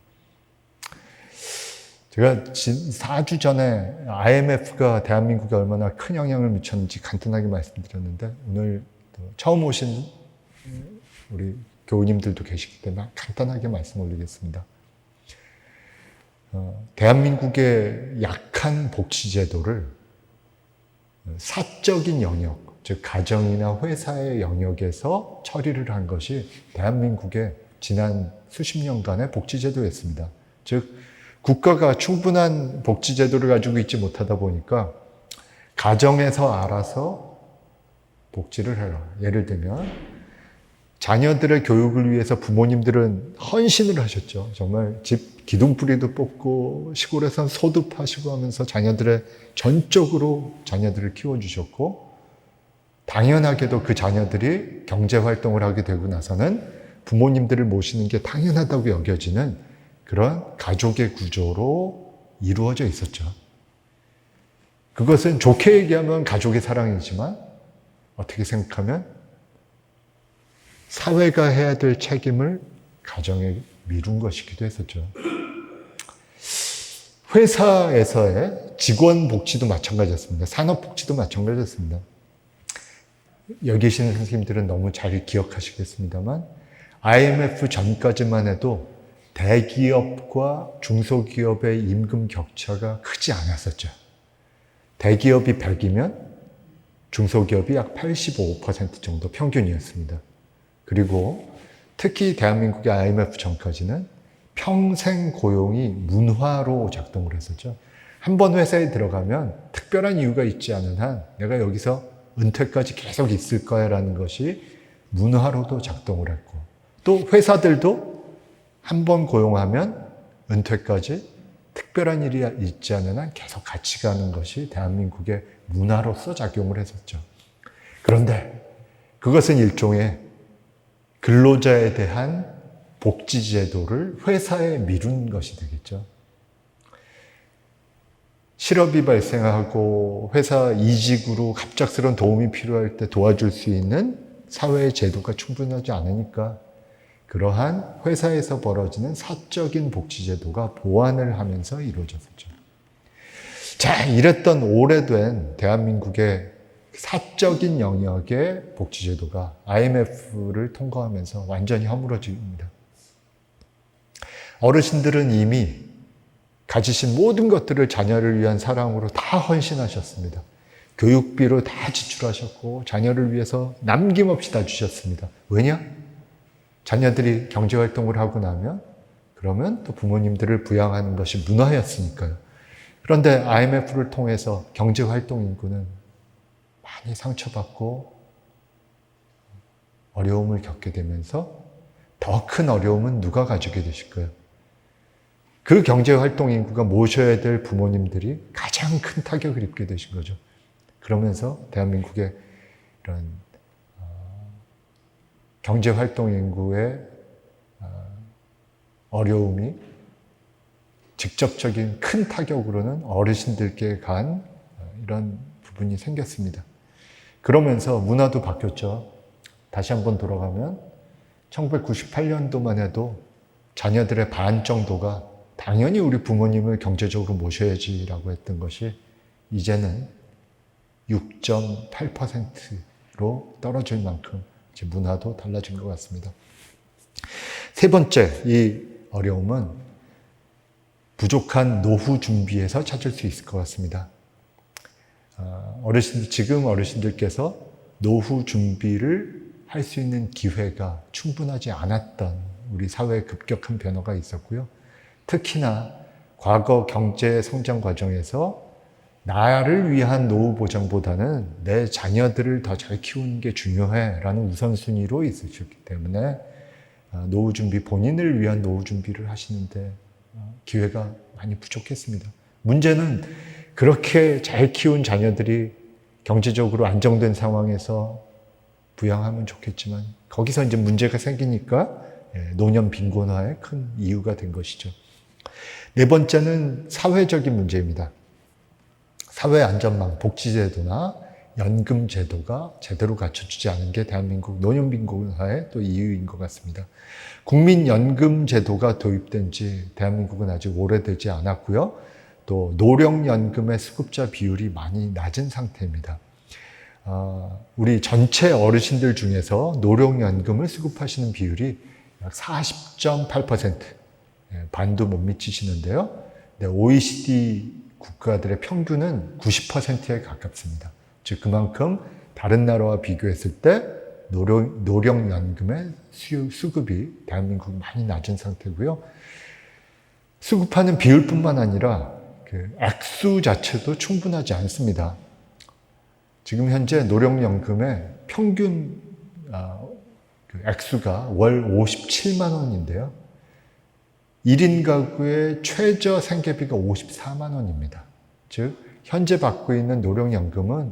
제가 4주 전에 IMF가 대한민국에 얼마나 큰 영향을 미쳤는지 간단하게 말씀드렸는데 오늘 처음 오신 우리 교우님들도 계시기 때문에 간단하게 말씀 올리겠습니다. 대한민국의 약한 복지제도를 사적인 영역, 즉 가정이나 회사의 영역에서 처리를 한 것이 대한민국의 지난 수십 년간의 복지제도였습니다. 즉 국가가 충분한 복지제도를 가지고 있지 못하다 보니까 가정에서 알아서 복지를 해라. 예를 들면 자녀들의 교육을 위해서 부모님들은 헌신을 하셨죠. 정말 집 기둥뿌리도 뽑고 시골에선 소도 파시고 하면서 전적으로 자녀들을 키워주셨고 당연하게도 그 자녀들이 경제활동을 하게 되고 나서는 부모님들을 모시는 게 당연하다고 여겨지는 그런 가족의 구조로 이루어져 있었죠. 그것은 좋게 얘기하면 가족의 사랑이지만 어떻게 생각하면 사회가 해야 될 책임을 가정에 미룬 것이기도 했었죠. 회사에서의 직원 복지도 마찬가지였습니다. 산업 복지도 마찬가지였습니다. 여기 계시는 선생님들은 너무 잘 기억하시겠습니다만 IMF 전까지만 해도 대기업과 중소기업의 임금 격차가 크지 않았었죠. 대기업이 100이면 중소기업이 약 85% 정도 평균이었습니다. 그리고 특히 대한민국의 IMF 전까지는 평생 고용이 문화로 작동을 했었죠. 한 번 회사에 들어가면 특별한 이유가 있지 않은 한 내가 여기서 은퇴까지 계속 있을 거야 라는 것이 문화로도 작동을 했고 또 회사들도 한 번 고용하면 은퇴까지 특별한 일이 있지 않은 한 계속 같이 가는 것이 대한민국의 문화로서 작용을 했었죠. 그런데 그것은 일종의 근로자에 대한 복지제도를 회사에 미룬 것이 되겠죠. 실업이 발생하고 회사 이직으로 갑작스러운 도움이 필요할 때 도와줄 수 있는 사회의 제도가 충분하지 않으니까 그러한 회사에서 벌어지는 사적인 복지제도가 보완을 하면서 이루어졌었죠. 자, 이랬던 오래된 대한민국의 사적인 영역의 복지제도가 IMF를 통과하면서 완전히 허물어집니다. 어르신들은 이미 가지신 모든 것들을 자녀를 위한 사랑으로 다 헌신하셨습니다. 교육비로 다 지출하셨고 자녀를 위해서 남김없이 다 주셨습니다. 왜냐? 자녀들이 경제활동을 하고 나면 그러면 또 부모님들을 부양하는 것이 문화였으니까요. 그런데 IMF를 통해서 경제활동 인구는 많이 상처받고 어려움을 겪게 되면서 더 큰 어려움은 누가 가지게 되실까요? 그 경제활동 인구가 모셔야 될 부모님들이 가장 큰 타격을 입게 되신 거죠. 그러면서 대한민국의 이런 경제활동 인구의 어려움이 직접적인 큰 타격으로는 어르신들께 간 이런 부분이 생겼습니다. 그러면서 문화도 바뀌었죠. 다시 한번 돌아가면 1998년도만 해도 자녀들의 반 정도가 당연히 우리 부모님을 경제적으로 모셔야지라고 했던 것이 이제는 6.8%로 떨어질 만큼 이제 문화도 달라진 것 같습니다. 세 번째, 이 어려움은 부족한 노후 준비에서 찾을 수 있을 것 같습니다. 지금 어르신들께서 노후 준비를 할 수 있는 기회가 충분하지 않았던 우리 사회의 급격한 변화가 있었고요. 특히나 과거 경제 성장 과정에서 나를 위한 노후 보장보다는 내 자녀들을 더 잘 키우는 게 중요해라는 우선순위로 있으셨기 때문에 노후 준비, 본인을 위한 노후 준비를 하시는데 기회가 많이 부족했습니다. 문제는 그렇게 잘 키운 자녀들이 경제적으로 안정된 상황에서 부양하면 좋겠지만 거기서 이제 문제가 생기니까 노년 빈곤화의 큰 이유가 된 것이죠. 네 번째는 사회적인 문제입니다. 사회 안전망, 복지제도나 연금제도가 제대로 갖춰주지 않은 게 대한민국 노년 빈곤화의 또 이유인 것 같습니다. 국민연금제도가 도입된 지 대한민국은 아직 오래되지 않았고요. 또 노령연금의 수급자 비율이 많이 낮은 상태입니다. 우리 전체 어르신들 중에서 노령연금을 수급하시는 비율이 약 40.8%, 반도 못 미치시는데요. OECD 국가들의 평균은 90%에 가깝습니다. 즉 그만큼 다른 나라와 비교했을 때 노령연금의 수급이 대한민국 많이 낮은 상태고요. 수급하는 비율뿐만 아니라 그 액수 자체도 충분하지 않습니다. 지금 현재 노령연금의 평균 액수가 월 57만 원인데요. 1인 가구의 최저 생계비가 54만 원입니다. 즉 현재 받고 있는 노령연금은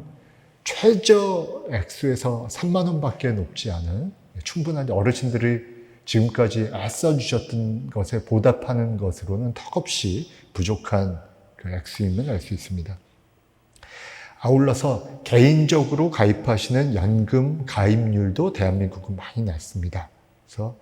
최저 액수에서 3만 원밖에 높지 않은 충분한 어르신들이 지금까지 애써주셨던 것에 보답하는 것으로는 턱없이 부족한 그 액수임을 알 수 있습니다. 아울러서 개인적으로 가입하시는 연금 가입률도 대한민국은 많이 낮습니다. 그래서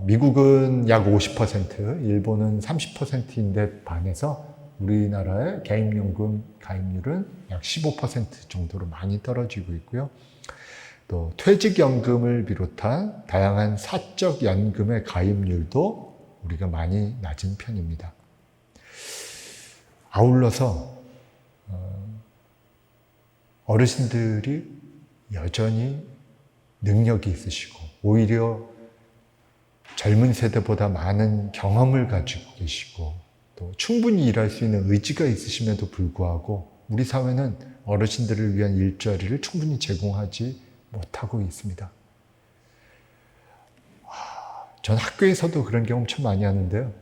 미국은 약 50%, 일본은 30%인데 반해서 우리나라의 개인연금 가입률은 약 15% 정도로 많이 떨어지고 있고요. 또 퇴직연금을 비롯한 다양한 사적 연금의 가입률도 우리가 많이 낮은 편입니다. 아울러서 어르신들이 여전히 능력이 있으시고 오히려 젊은 세대보다 많은 경험을 가지고 계시고 또 충분히 일할 수 있는 의지가 있으심에도 불구하고 우리 사회는 어르신들을 위한 일자리를 충분히 제공하지 못하고 있습니다. 전 학교에서도 그런 경험 참 많이 하는데요.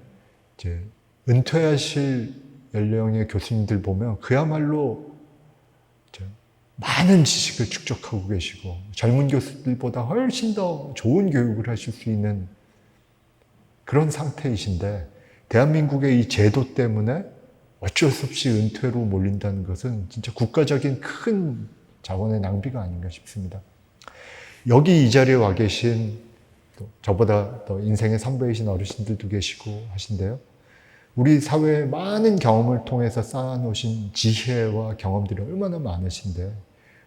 이제 은퇴하실 연령의 교수님들 보면 그야말로 많은 지식을 축적하고 계시고 젊은 교수들보다 훨씬 더 좋은 교육을 하실 수 있는 그런 상태이신데 대한민국의 이 제도 때문에 어쩔 수 없이 은퇴로 몰린다는 것은 진짜 국가적인 큰 자원의 낭비가 아닌가 싶습니다. 여기 이 자리에 와 계신 또 저보다 더 인생의 선배이신 어르신들도 계시고 하신데요. 우리 사회의 많은 경험을 통해서 쌓아놓으신 지혜와 경험들이 얼마나 많으신데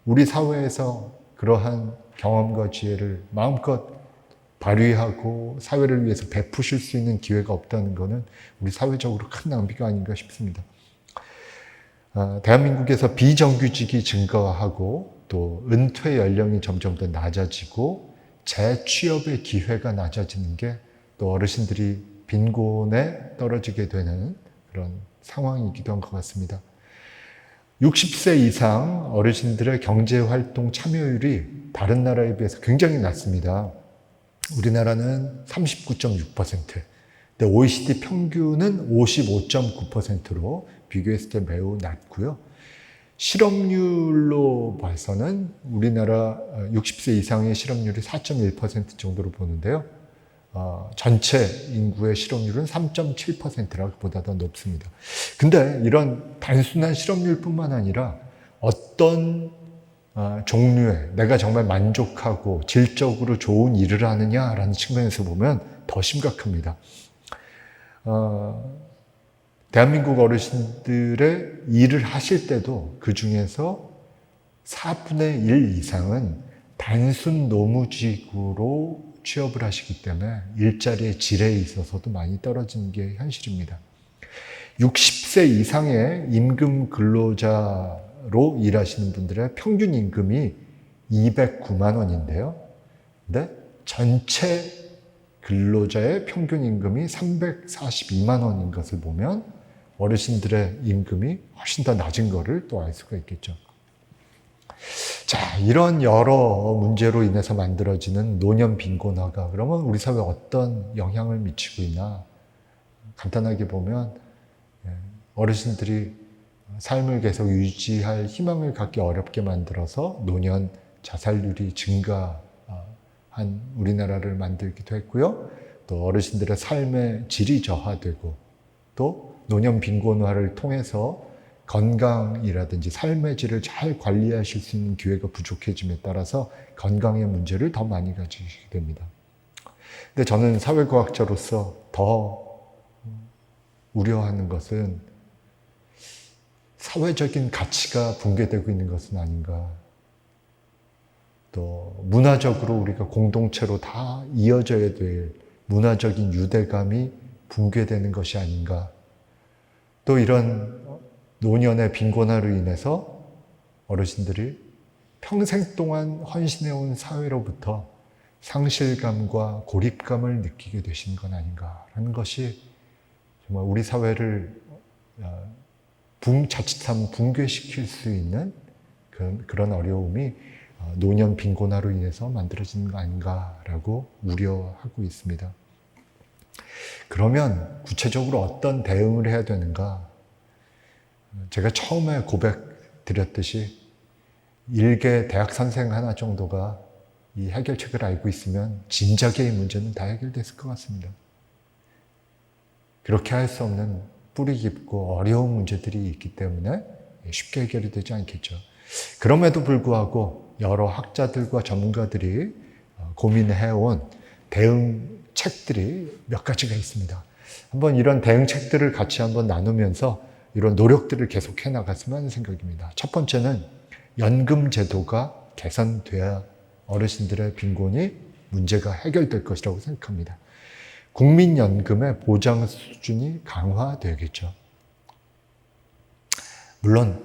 우리 사회에서 그러한 경험과 지혜를 마음껏 발휘하고 사회를 위해서 베푸실 수 있는 기회가 없다는 것은 우리 사회적으로 큰 낭비가 아닌가 싶습니다. 대한민국에서 비정규직이 증가하고 또 은퇴 연령이 점점 더 낮아지고 재취업의 기회가 낮아지는 게 또 어르신들이 빈곤에 떨어지게 되는 그런 상황이기도 한 것 같습니다. 60세 이상 어르신들의 경제활동 참여율이 다른 나라에 비해서 굉장히 낮습니다. 우리나라는 39.6%, 근데 OECD 평균은 55.9%로 비교했을 때 매우 낮고요. 실업률로 봐서는 우리나라 60세 이상의 실업률이 4.1% 정도로 보는데요. 전체 인구의 실업률은 3.7%라 보다 더 높습니다. 근데 이런 단순한 실업률뿐만 아니라 어떤 종류의 내가 정말 만족하고 질적으로 좋은 일을 하느냐라는 측면에서 보면 더 심각합니다. 대한민국 어르신들의 일을 하실 때도 그 중에서 4분의 1 이상은 단순 노무직으로 취업을 하시기 때문에 일자리의 질에 있어서도 많이 떨어지는 게 현실입니다. 60세 이상의 임금 근로자로 일하시는 분들의 평균 임금이 209만 원인데요. 근데 전체 근로자의 평균 임금이 342만 원인 것을 보면 어르신들의 임금이 훨씬 더 낮은 것을 또 알 수가 있겠죠. 자, 이런 여러 문제로 인해서 만들어지는 노년 빈곤화가 그러면 우리 사회에 어떤 영향을 미치고 있나? 간단하게 보면 어르신들이 삶을 계속 유지할 희망을 갖기 어렵게 만들어서 노년 자살률이 증가한 우리나라를 만들기도 했고요. 또 어르신들의 삶의 질이 저하되고 또 노년 빈곤화를 통해서 건강이라든지 삶의 질을 잘 관리하실 수 있는 기회가 부족해짐에 따라서 건강의 문제를 더 많이 가지시게 됩니다. 근데 저는 사회과학자로서 더 우려하는 것은 사회적인 가치가 붕괴되고 있는 것은 아닌가. 또 문화적으로 우리가 공동체로 다 이어져야 될 문화적인 유대감이 붕괴되는 것이 아닌가. 또 이런 노년의 빈곤화로 인해서 어르신들이 평생 동안 헌신해온 사회로부터 상실감과 고립감을 느끼게 되신 건 아닌가라는 것이 정말 우리 사회를 자칫하면 붕괴시킬 수 있는 그런 어려움이 노년 빈곤화로 인해서 만들어지는 거 아닌가라고 우려하고 있습니다. 그러면 구체적으로 어떤 대응을 해야 되는가? 제가 처음에 고백 드렸듯이 일개 대학 선생 하나 정도가 이 해결책을 알고 있으면 진작에 이 문제는 다 해결됐을 것 같습니다. 그렇게 할 수 없는 뿌리 깊고 어려운 문제들이 있기 때문에 쉽게 해결이 되지 않겠죠. 그럼에도 불구하고 여러 학자들과 전문가들이 고민해온 대응책들이 몇 가지가 있습니다. 한번 이런 대응책들을 같이 한번 나누면서 이런 노력들을 계속해 나갔으면 하는 생각입니다. 첫 번째는 연금 제도가 개선돼야 어르신들의 빈곤이 문제가 해결될 것이라고 생각합니다. 국민연금의 보장 수준이 강화되겠죠. 물론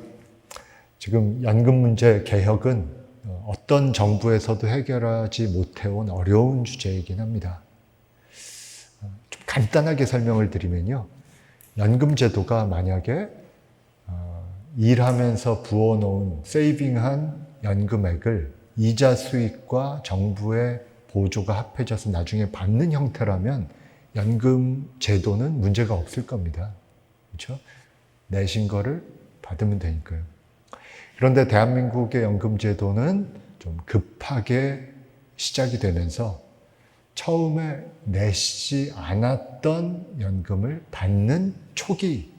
지금 연금 문제 개혁은 어떤 정부에서도 해결하지 못해온 어려운 주제이긴 합니다. 좀 간단하게 설명을 드리면요. 연금 제도가 만약에 일하면서 부어놓은 세이빙한 연금액을 이자 수익과 정부의 보조가 합해져서 나중에 받는 형태라면 연금 제도는 문제가 없을 겁니다. 그렇죠? 내신 거를 받으면 되니까요. 그런데 대한민국의 연금 제도는 좀 급하게 시작이 되면서 처음에 내시지 않았던 연금을 받는 초기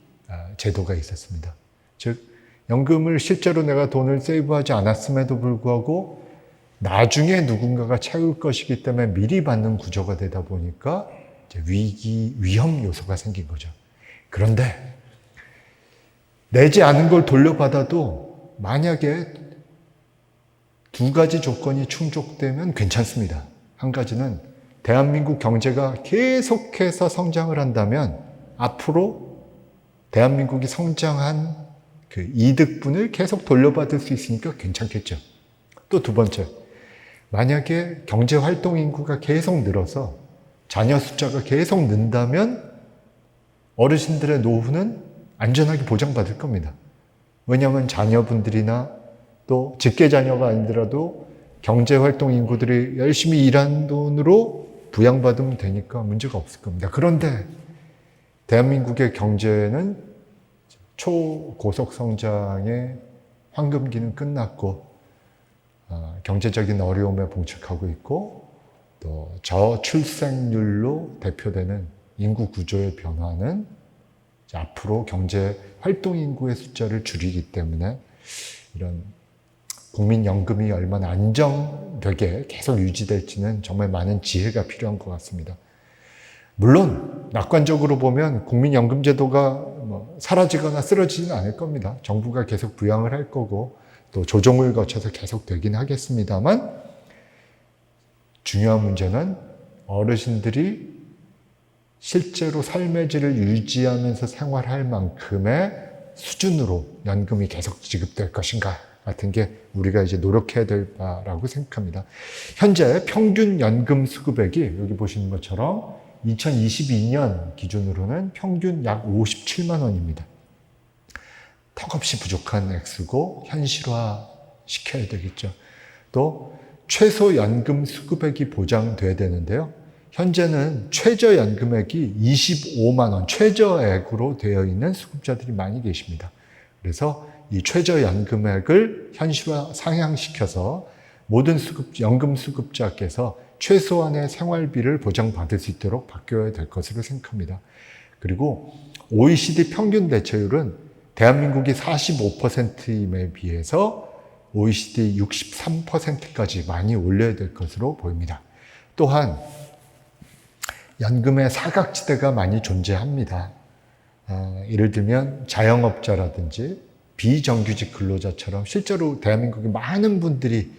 제도가 있었습니다. 즉, 연금을 실제로 내가 돈을 세이브하지 않았음에도 불구하고 나중에 누군가가 채울 것이기 때문에 미리 받는 구조가 되다 보니까 이제 위험 요소가 생긴 거죠. 그런데 내지 않은 걸 돌려받아도 만약에 두 가지 조건이 충족되면 괜찮습니다. 한 가지는 대한민국 경제가 계속해서 성장을 한다면 앞으로 대한민국이 성장한 그 이득분을 계속 돌려받을 수 있으니까 괜찮겠죠. 또 두 번째, 만약에 경제활동 인구가 계속 늘어서 자녀 숫자가 계속 는다면 어르신들의 노후는 안전하게 보장받을 겁니다. 왜냐하면 자녀분들이나 또 직계자녀가 아니더라도 경제활동 인구들이 열심히 일한 돈으로 부양받으면 되니까 문제가 없을 겁니다. 그런데 대한민국의 경제는 초고속 성장의 황금기는 끝났고 경제적인 어려움에 봉착하고 있고 또 저출생률로 대표되는 인구 구조의 변화는 앞으로 경제 활동 인구의 숫자를 줄이기 때문에 이런 국민연금이 얼마나 안정되게 계속 유지될지는 정말 많은 지혜가 필요한 것 같습니다. 물론 낙관적으로 보면 국민연금제도가 사라지거나 쓰러지지는 않을 겁니다. 정부가 계속 부양을 할 거고 또 조정을 거쳐서 계속 되긴 하겠습니다만 중요한 문제는 어르신들이 실제로 삶의 질을 유지하면서 생활할 만큼의 수준으로 연금이 계속 지급될 것인가 같은 게 우리가 이제 노력해야 될 바라고 생각합니다. 현재 평균 연금 수급액이 여기 보시는 것처럼 2022년 기준으로는 평균 약 57만 원입니다. 턱없이 부족한 액수고 현실화 시켜야 되겠죠. 또 최소 연금 수급액이 보장돼야 되는데요. 현재는 최저연금액이 25만 원, 최저액으로 되어 있는 수급자들이 많이 계십니다. 그래서 이 최저연금액을 현실화 상향시켜서 모든 연금 수급자께서 최소한의 생활비를 보장받을 수 있도록 바뀌어야 될 것으로 생각합니다. 그리고 OECD 평균 대체율은 대한민국이 45%임에 비해서 OECD 63%까지 많이 올려야 될 것으로 보입니다. 또한 연금의 사각지대가 많이 존재합니다. 예를 들면 자영업자라든지 비정규직 근로자처럼 실제로 대한민국에 많은 분들이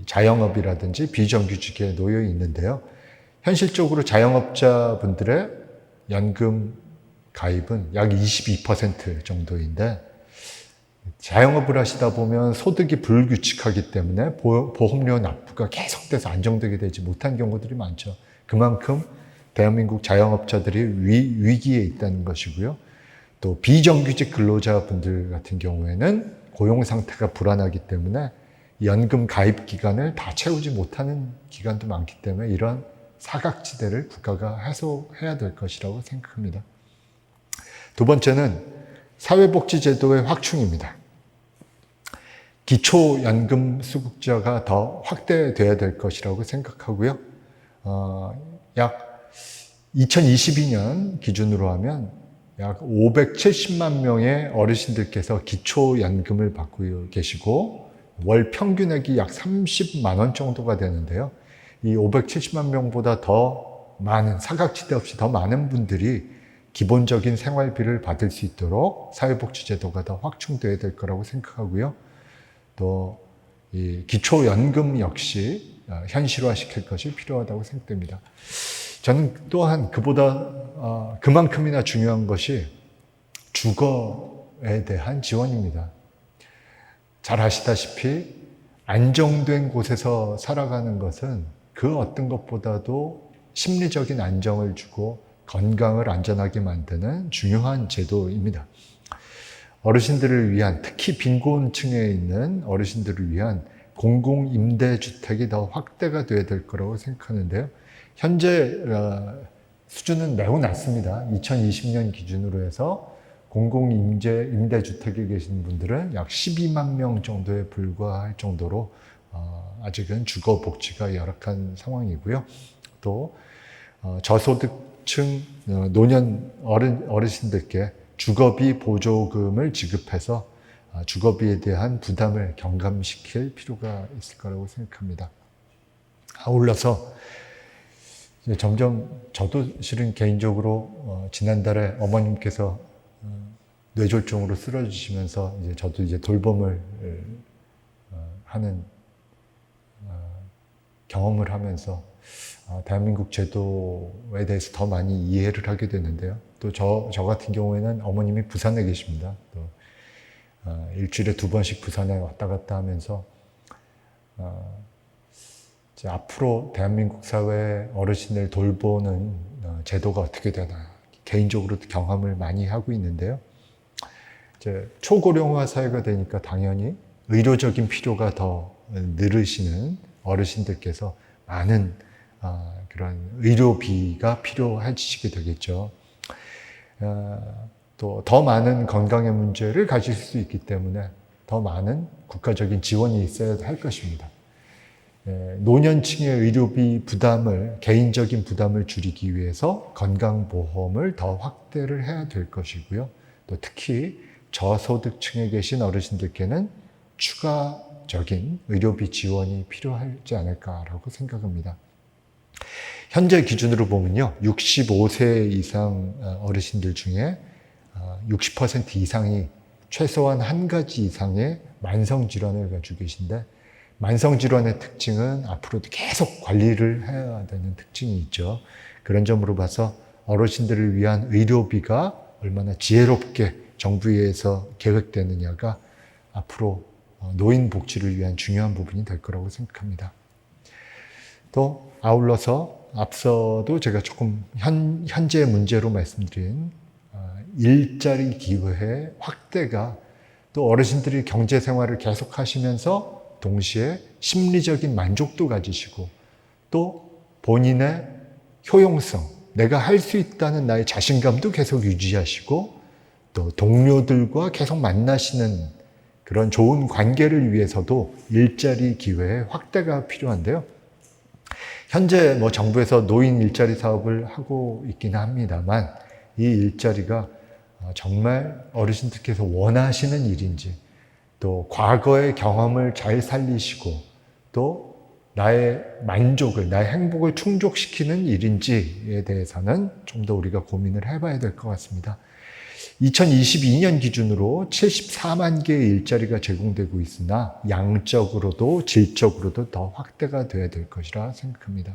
자영업이라든지 비정규직에 놓여 있는데요. 현실적으로 자영업자분들의 연금 가입은 약 22% 정도인데 자영업을 하시다 보면 소득이 불규칙하기 때문에 보험료 납부가 계속돼서 안정되게 되지 못한 경우들이 많죠. 그만큼 대한민국 자영업자들이 위기에 있다는 것이고요. 또 비정규직 근로자분들 같은 경우에는 고용 상태가 불안하기 때문에 연금 가입 기간을 다 채우지 못하는 기간도 많기 때문에 이런 사각지대를 국가가 해소해야 될 것이라고 생각합니다. 두 번째는 사회복지제도의 확충입니다. 기초연금 수급자가 더 확대돼야 될 것이라고 생각하고요. 약 2022년 기준으로 하면 약 570만 명의 어르신들께서 기초연금을 받고 계시고 월 평균액이 약 30만 원 정도가 되는데요. 이 570만 명보다 더 많은, 사각지대 없이 더 많은 분들이 기본적인 생활비를 받을 수 있도록 사회복지제도가 더 확충돼야 될 거라고 생각하고요. 또 이 기초연금 역시 현실화시킬 것이 필요하다고 생각됩니다. 저는 또한 그만큼이나 중요한 것이 주거에 대한 지원입니다. 잘 아시다시피 안정된 곳에서 살아가는 것은 그 어떤 것보다도 심리적인 안정을 주고 건강을 안전하게 만드는 중요한 제도입니다. 어르신들을 위한, 특히 빈곤층에 있는 어르신들을 위한 공공임대주택이 더 확대가 돼야 될 거라고 생각하는데요. 현재 수준은 매우 낮습니다. 2020년 기준으로 해서 공공임대주택에 계신 분들은 약 12만 명 정도에 불과할 정도로 아직은 주거복지가 열악한 상황이고요. 또 저소득층 노년 어르신들께 주거비 보조금을 지급해서 주거비에 대한 부담을 경감시킬 필요가 있을 거라고 생각합니다. 아울러서 이제 점점 저도 실은 개인적으로 지난달에 어머님께서 뇌졸중으로 쓰러지시면서 이제 저도 이제 돌봄을 하는 경험을 하면서 대한민국 제도에 대해서 더 많이 이해를 하게 되는데요. 또 저 같은 경우에는 어머님이 부산에 계십니다. 또 일주일에 2번씩 부산에 왔다 갔다 하면서 이제 앞으로 대한민국 사회 어르신을 돌보는 제도가 어떻게 되나 개인적으로도 경험을 많이 하고 있는데요. 이제 초고령화 사회가 되니까 당연히 의료적인 필요가 더 늘으시는 어르신들께서 많은 그런 의료비가 필요하시게 되겠죠. 또 더 많은 건강의 문제를 가질 수 있기 때문에 더 많은 국가적인 지원이 있어야 할 것입니다. 노년층의 의료비 부담을, 개인적인 부담을 줄이기 위해서 건강보험을 더 확대를 해야 될 것이고요. 또 특히 저소득층에 계신 어르신들께는 추가적인 의료비 지원이 필요하지 않을까라고 생각합니다. 현재 기준으로 보면요, 65세 이상 어르신들 중에 60% 이상이 최소한 한 가지 이상의 만성질환을 가지고 계신데, 만성질환의 특징은 앞으로도 계속 관리를 해야 되는 특징이 있죠. 그런 점으로 봐서 어르신들을 위한 의료비가 얼마나 지혜롭게 정부에서 계획되느냐가 앞으로 노인 복지를 위한 중요한 부분이 될 거라고 생각합니다. 또 아울러서 앞서도 제가 조금 현재 문제로 말씀드린 일자리 기회 확대가 또 어르신들이 경제 생활을 계속 하시면서 동시에 심리적인 만족도 가지시고 또 본인의 효용성, 내가 할 수 있다는 나의 자신감도 계속 유지하시고 또 동료들과 계속 만나시는 그런 좋은 관계를 위해서도 일자리 기회의 확대가 필요한데요. 현재 정부에서 노인 일자리 사업을 하고 있긴 합니다만 이 일자리가 정말 어르신들께서 원하시는 일인지 또 과거의 경험을 잘 살리시고 또 나의 만족을, 나의 행복을 충족시키는 일인지에 대해서는 좀 더 우리가 고민을 해봐야 될 것 같습니다. 2022년 기준으로 74만 개의 일자리가 제공되고 있으나 양적으로도 질적으로도 더 확대가 돼야 될 것이라 생각합니다.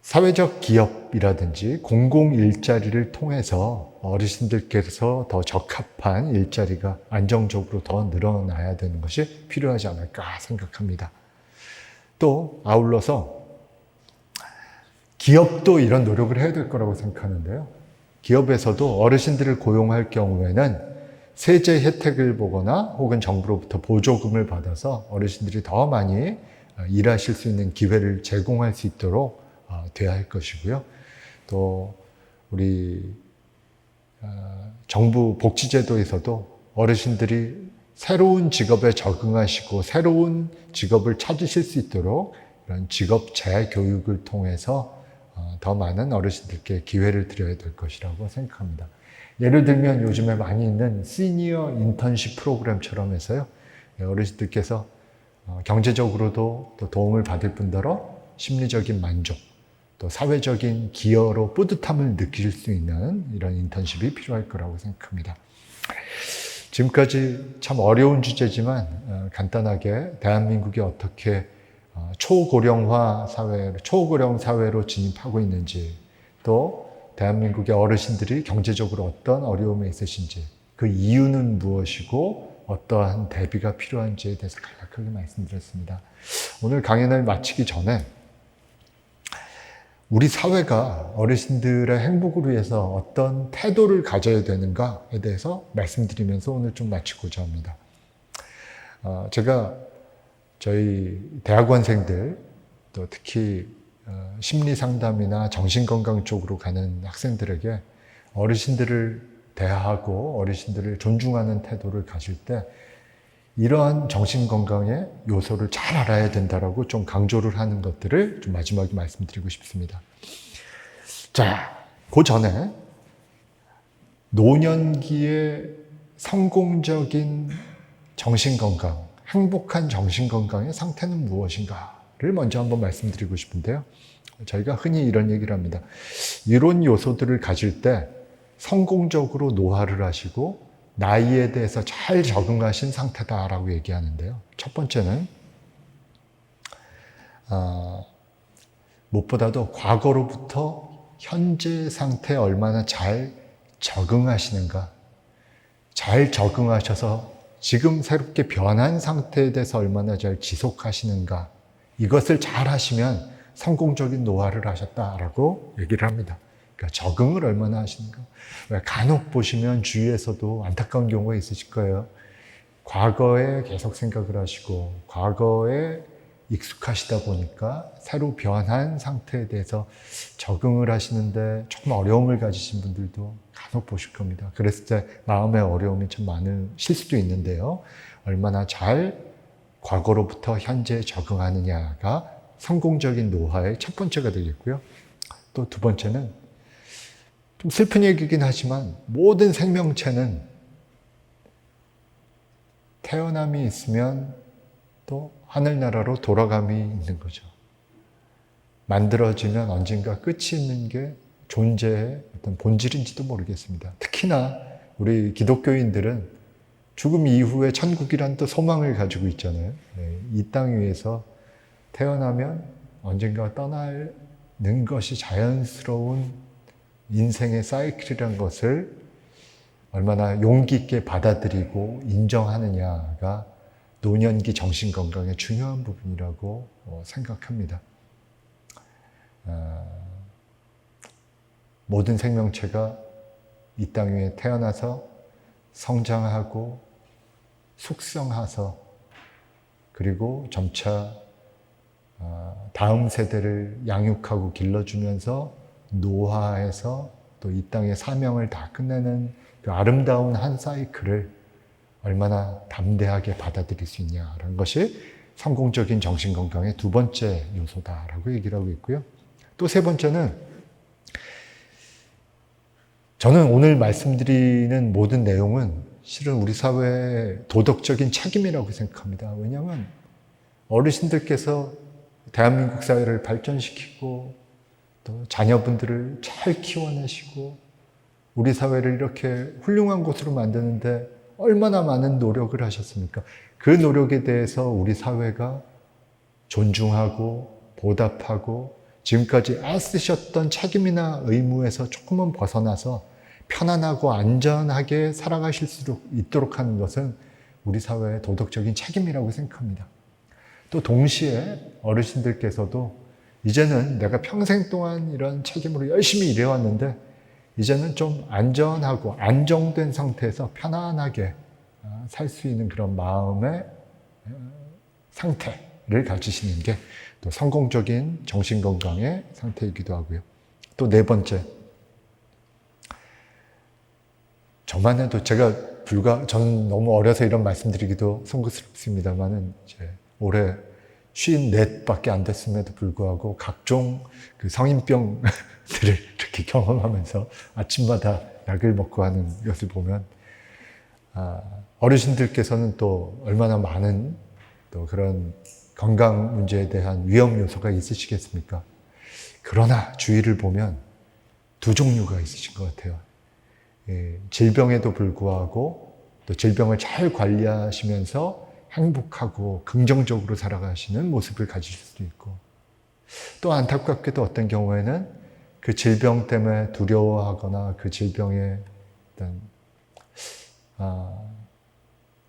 사회적 기업이라든지 공공 일자리를 통해서 어르신들께서 더 적합한 일자리가 안정적으로 더 늘어나야 되는 것이 필요하지 않을까 생각합니다. 또 아울러서 기업도 이런 노력을 해야 될 거라고 생각하는데요. 기업에서도 어르신들을 고용할 경우에는 세제 혜택을 보거나 혹은 정부로부터 보조금을 받아서 어르신들이 더 많이 일하실 수 있는 기회를 제공할 수 있도록 돼야 할 것이고요. 또 우리 정부 복지제도에서도 어르신들이 새로운 직업에 적응하시고 새로운 직업을 찾으실 수 있도록 이런 직업 재교육을 통해서 더 많은 어르신들께 기회를 드려야 될 것이라고 생각합니다. 예를 들면 요즘에 많이 있는 시니어 인턴십 프로그램처럼 해서요. 어르신들께서 경제적으로도 또 도움을 받을 뿐더러 심리적인 만족, 또 사회적인 기여로 뿌듯함을 느낄 수 있는 이런 인턴십이 필요할 거라고 생각합니다. 지금까지 참 어려운 주제지만 간단하게 대한민국이 어떻게 초고령화 사회로, 초고령 사회로 진입하고 있는지, 또 대한민국의 어르신들이 경제적으로 어떤 어려움에 있으신지, 그 이유는 무엇이고 어떠한 대비가 필요한지에 대해서 간략하게 말씀드렸습니다. 오늘 강연을 마치기 전에 우리 사회가 어르신들의 행복을 위해서 어떤 태도를 가져야 되는가에 대해서 말씀드리면서 오늘 좀 마치고자 합니다. 제가 저희 대학원생들, 또 특히 심리상담이나 정신건강 쪽으로 가는 학생들에게 어르신들을 대하고 어르신들을 존중하는 태도를 가질 때 이러한 정신건강의 요소를 잘 알아야 된다라고 좀 강조를 하는 것들을 좀 마지막에 말씀드리고 싶습니다. 자, 그 전에 노년기의 성공적인 정신건강, 행복한 정신건강의 상태는 무엇인가를 먼저 한번 말씀드리고 싶은데요. 저희가 흔히 이런 얘기를 합니다. 이런 요소들을 가질 때 성공적으로 노화를 하시고 나이에 대해서 잘 적응하신 상태다라고 얘기하는데요. 첫 번째는 무엇보다도 과거로부터 현재 상태에 얼마나 잘 적응하시는가, 잘 적응하셔서 지금 새롭게 변한 상태에 대해서 얼마나 잘 지속하시는가, 이것을 잘 하시면 성공적인 노화를 하셨다라고 얘기를 합니다. 그러니까 적응을 얼마나 하시는가. 간혹 보시면 주위에서도 안타까운 경우가 있으실 거예요. 과거에 계속 생각을 하시고 과거에 익숙하시다 보니까 새로 변한 상태에 대해서 적응을 하시는데 조금 어려움을 가지신 분들도 간혹 보실 겁니다. 그랬을 때 마음의 어려움이 참 많으실 수도 있는데요. 얼마나 잘 과거로부터 현재에 적응하느냐가 성공적인 노화의 첫 번째가 되겠고요. 또 두 번째는 좀 슬픈 얘기긴 하지만 모든 생명체는 태어남이 있으면 또 하늘나라로 돌아감이 있는 거죠. 만들어지면 언젠가 끝이 있는 게 존재의 어떤 본질인지도 모르겠습니다. 특히나 우리 기독교인들은 죽음 이후에 천국이란 또 소망을 가지고 있잖아요. 이 땅 위에서 태어나면 언젠가 떠나는 것이 자연스러운 인생의 사이클이란 것을 얼마나 용기 있게 받아들이고 인정하느냐가 노년기 정신건강의 중요한 부분이라고 생각합니다. 모든 생명체가 이 땅 위에 태어나서 성장하고 숙성해서 그리고 점차 다음 세대를 양육하고 길러주면서 노화해서 또 이 땅의 사명을 다 끝내는 그 아름다운 한 사이클을 얼마나 담대하게 받아들일 수 있냐라는 것이 성공적인 정신건강의 두 번째 요소다라고 얘기를 하고 있고요. 또 세 번째는 저는 오늘 말씀드리는 모든 내용은 실은 우리 사회의 도덕적인 책임이라고 생각합니다. 왜냐하면 어르신들께서 대한민국 사회를 발전시키고 또 자녀분들을 잘 키워내시고 우리 사회를 이렇게 훌륭한 곳으로 만드는데 얼마나 많은 노력을 하셨습니까? 그 노력에 대해서 우리 사회가 존중하고 보답하고 지금까지 애쓰셨던 책임이나 의무에서 조금은 벗어나서 편안하고 안전하게 살아가실 수 있도록 하는 것은 우리 사회의 도덕적인 책임이라고 생각합니다. 또 동시에 어르신들께서도 이제는 내가 평생 동안 이런 책임으로 열심히 일해왔는데 이제는 좀 안전하고 안정된 상태에서 편안하게 살 수 있는 그런 마음의 상태를 가지시는 게 또 성공적인 정신건강의 상태이기도 하고요. 또 네 번째, 저만 해도 저는 너무 어려서 이런 말씀드리기도 송구스럽습니다만은 이제 올해 54밖에 안 됐음에도 불구하고 각종 그 성인병들을 이렇게 경험하면서 아침마다 약을 먹고 하는 것을 보면 어르신들께서는 또 얼마나 많은 또 그런 건강 문제에 대한 위험 요소가 있으시겠습니까? 그러나 주위를 보면 두 종류가 있으신 것 같아요. 질병에도 불구하고 또 질병을 잘 관리하시면서 행복하고 긍정적으로 살아가시는 모습을 가지실 수도 있고 또 안타깝게도 어떤 경우에는 그 질병 때문에 두려워하거나 그 질병에 어떤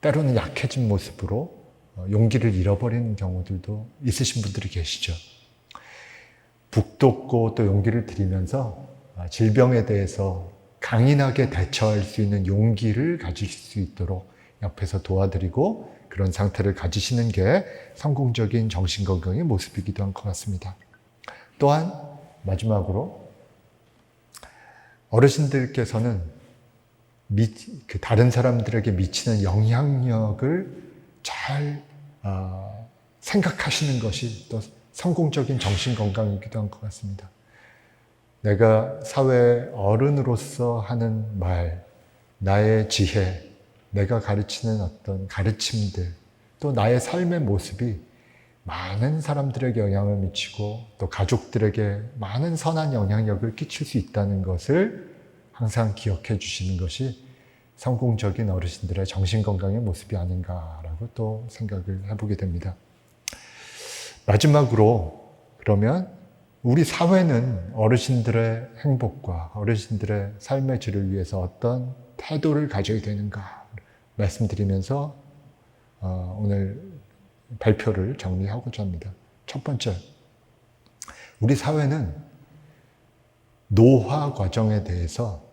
때로는 약해진 모습으로 용기를 잃어버리는 경우들도 있으신 분들이 계시죠. 북돋고 또 용기를 드리면서 질병에 대해서 강인하게 대처할 수 있는 용기를 가지실 수 있도록 옆에서 도와드리고 그런 상태를 가지시는 게 성공적인 정신건강의 모습이기도 한 것 같습니다. 또한 마지막으로 어르신들께서는 다른 사람들에게 미치는 영향력을 잘 생각하시는 것이 또 성공적인 정신건강이기도 한 것 같습니다. 내가 사회의 어른으로서 하는 말, 나의 지혜, 내가 가르치는 어떤 가르침들, 또 나의 삶의 모습이 많은 사람들에게 영향을 미치고 또 가족들에게 많은 선한 영향력을 끼칠 수 있다는 것을 항상 기억해 주시는 것이 성공적인 어르신들의 정신건강의 모습이 아닌가라고 또 생각을 해보게 됩니다. 마지막으로 그러면 우리 사회는 어르신들의 행복과 어르신들의 삶의 질을 위해서 어떤 태도를 가져야 되는가 말씀드리면서 오늘 발표를 정리하고자 합니다. 첫 번째, 우리 사회는 노화 과정에 대해서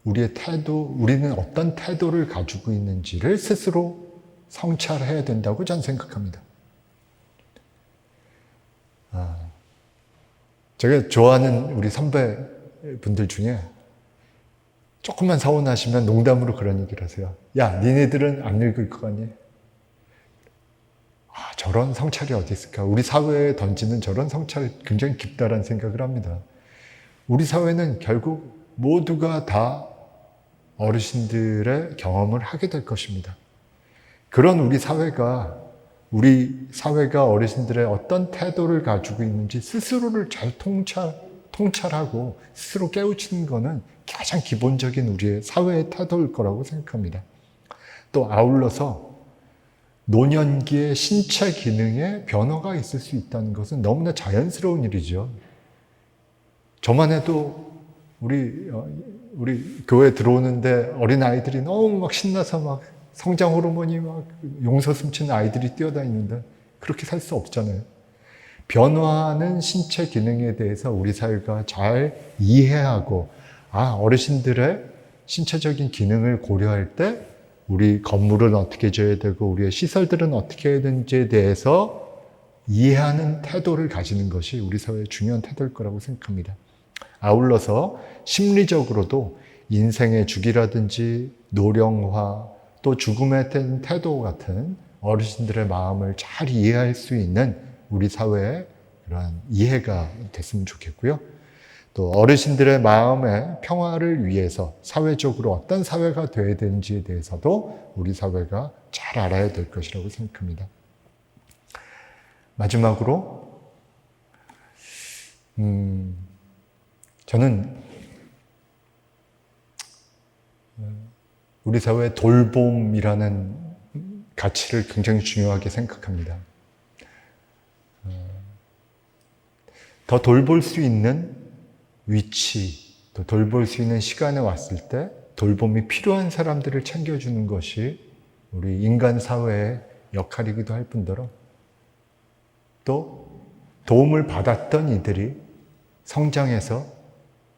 우리는 어떤 태도를 가지고 있는지를 스스로 성찰해야 된다고 저는 생각합니다. 제가 좋아하는 우리 선배분들 중에 조금만 서운하시면 농담으로 그런 얘기를 하세요. 야, 니네들은 안 늙을 것 같니? 저런 성찰이 어디 있을까? 우리 사회에 던지는 저런 성찰이 굉장히 깊다라는 생각을 합니다. 우리 사회는 결국 모두가 다 어르신들의 경험을 하게 될 것입니다. 그런 우리 사회가 어르신들의 어떤 태도를 가지고 있는지 스스로를 잘 통찰하고 스스로 깨우치는 것은 가장 기본적인 우리의 사회의 태도일 거라고 생각합니다. 또 아울러서 노년기의 신체 기능에 변화가 있을 수 있다는 것은 너무나 자연스러운 일이죠. 저만 해도 우리 교회 들어오는데 어린 아이들이 너무 막 신나서 막 성장 호르몬이 막 용서 숨치는 아이들이 뛰어다니는데 그렇게 살 수 없잖아요. 변화하는 신체 기능에 대해서 우리 사회가 잘 이해하고, 어르신들의 신체적인 기능을 고려할 때 우리 건물은 어떻게 지어야 되고 우리의 시설들은 어떻게 해야 되는지에 대해서 이해하는 태도를 가지는 것이 우리 사회의 중요한 태도일 거라고 생각합니다. 아울러서 심리적으로도 인생의 주기라든지 노령화, 또 죽음에 대한 태도 같은 어르신들의 마음을 잘 이해할 수 있는 우리 사회의 그러한 이해가 됐으면 좋겠고요. 또 어르신들의 마음의 평화를 위해서 사회적으로 어떤 사회가 되어야 되는지에 대해서도 우리 사회가 잘 알아야 될 것이라고 생각합니다. 마지막으로 저는 우리 사회의 돌봄이라는 가치를 굉장히 중요하게 생각합니다. 더 돌볼 수 있는 위치, 또 돌볼 수 있는 시간에 왔을 때 돌봄이 필요한 사람들을 챙겨주는 것이 우리 인간 사회의 역할이기도 할 뿐더러, 또 도움을 받았던 이들이 성장해서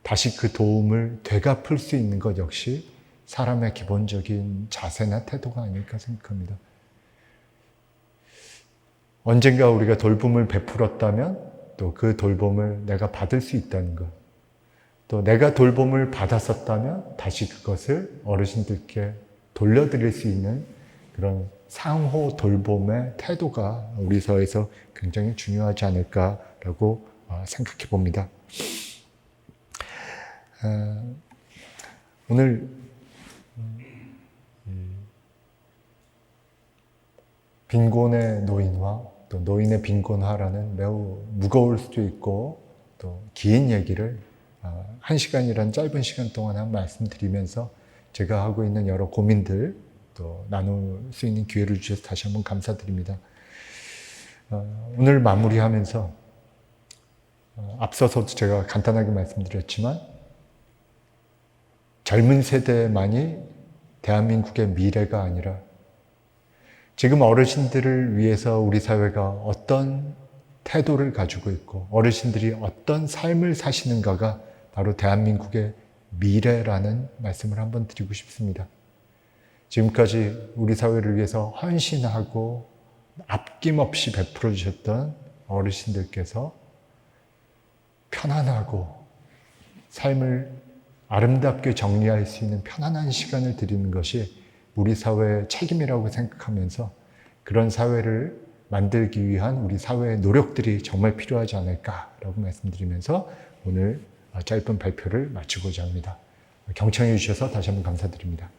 다시 그 도움을 되갚을 수 있는 것 역시 사람의 기본적인 자세나 태도가 아닐까 생각합니다. 언젠가 우리가 돌봄을 베풀었다면 또 그 돌봄을 내가 받을 수 있다는 것, 또 내가 돌봄을 받았었다면 다시 그것을 어르신들께 돌려드릴 수 있는 그런 상호 돌봄의 태도가 우리 사회에서 굉장히 중요하지 않을까라고 생각해 봅니다. 오늘 빈곤의 노인화, 또 노인의 빈곤화라는 매우 무거울 수도 있고 또 긴 얘기를 1시간이란 짧은 시간 동안 한 말씀드리면서 제가 하고 있는 여러 고민들 또 나눌 수 있는 기회를 주셔서 다시 한번 감사드립니다. 오늘 마무리하면서 앞서서도 제가 간단하게 말씀드렸지만 젊은 세대만이 대한민국의 미래가 아니라 지금 어르신들을 위해서 우리 사회가 어떤 태도를 가지고 있고 어르신들이 어떤 삶을 사시는가가 바로 대한민국의 미래라는 말씀을 한번 드리고 싶습니다. 지금까지 우리 사회를 위해서 헌신하고 아낌없이 베풀어 주셨던 어르신들께서 편안하고 삶을 아름답게 정리할 수 있는 편안한 시간을 드리는 것이 우리 사회의 책임이라고 생각하면서 그런 사회를 만들기 위한 우리 사회의 노력들이 정말 필요하지 않을까라고 말씀드리면서 오늘 짧은 발표를 마치고자 합니다. 경청해 주셔서 다시 한번 감사드립니다.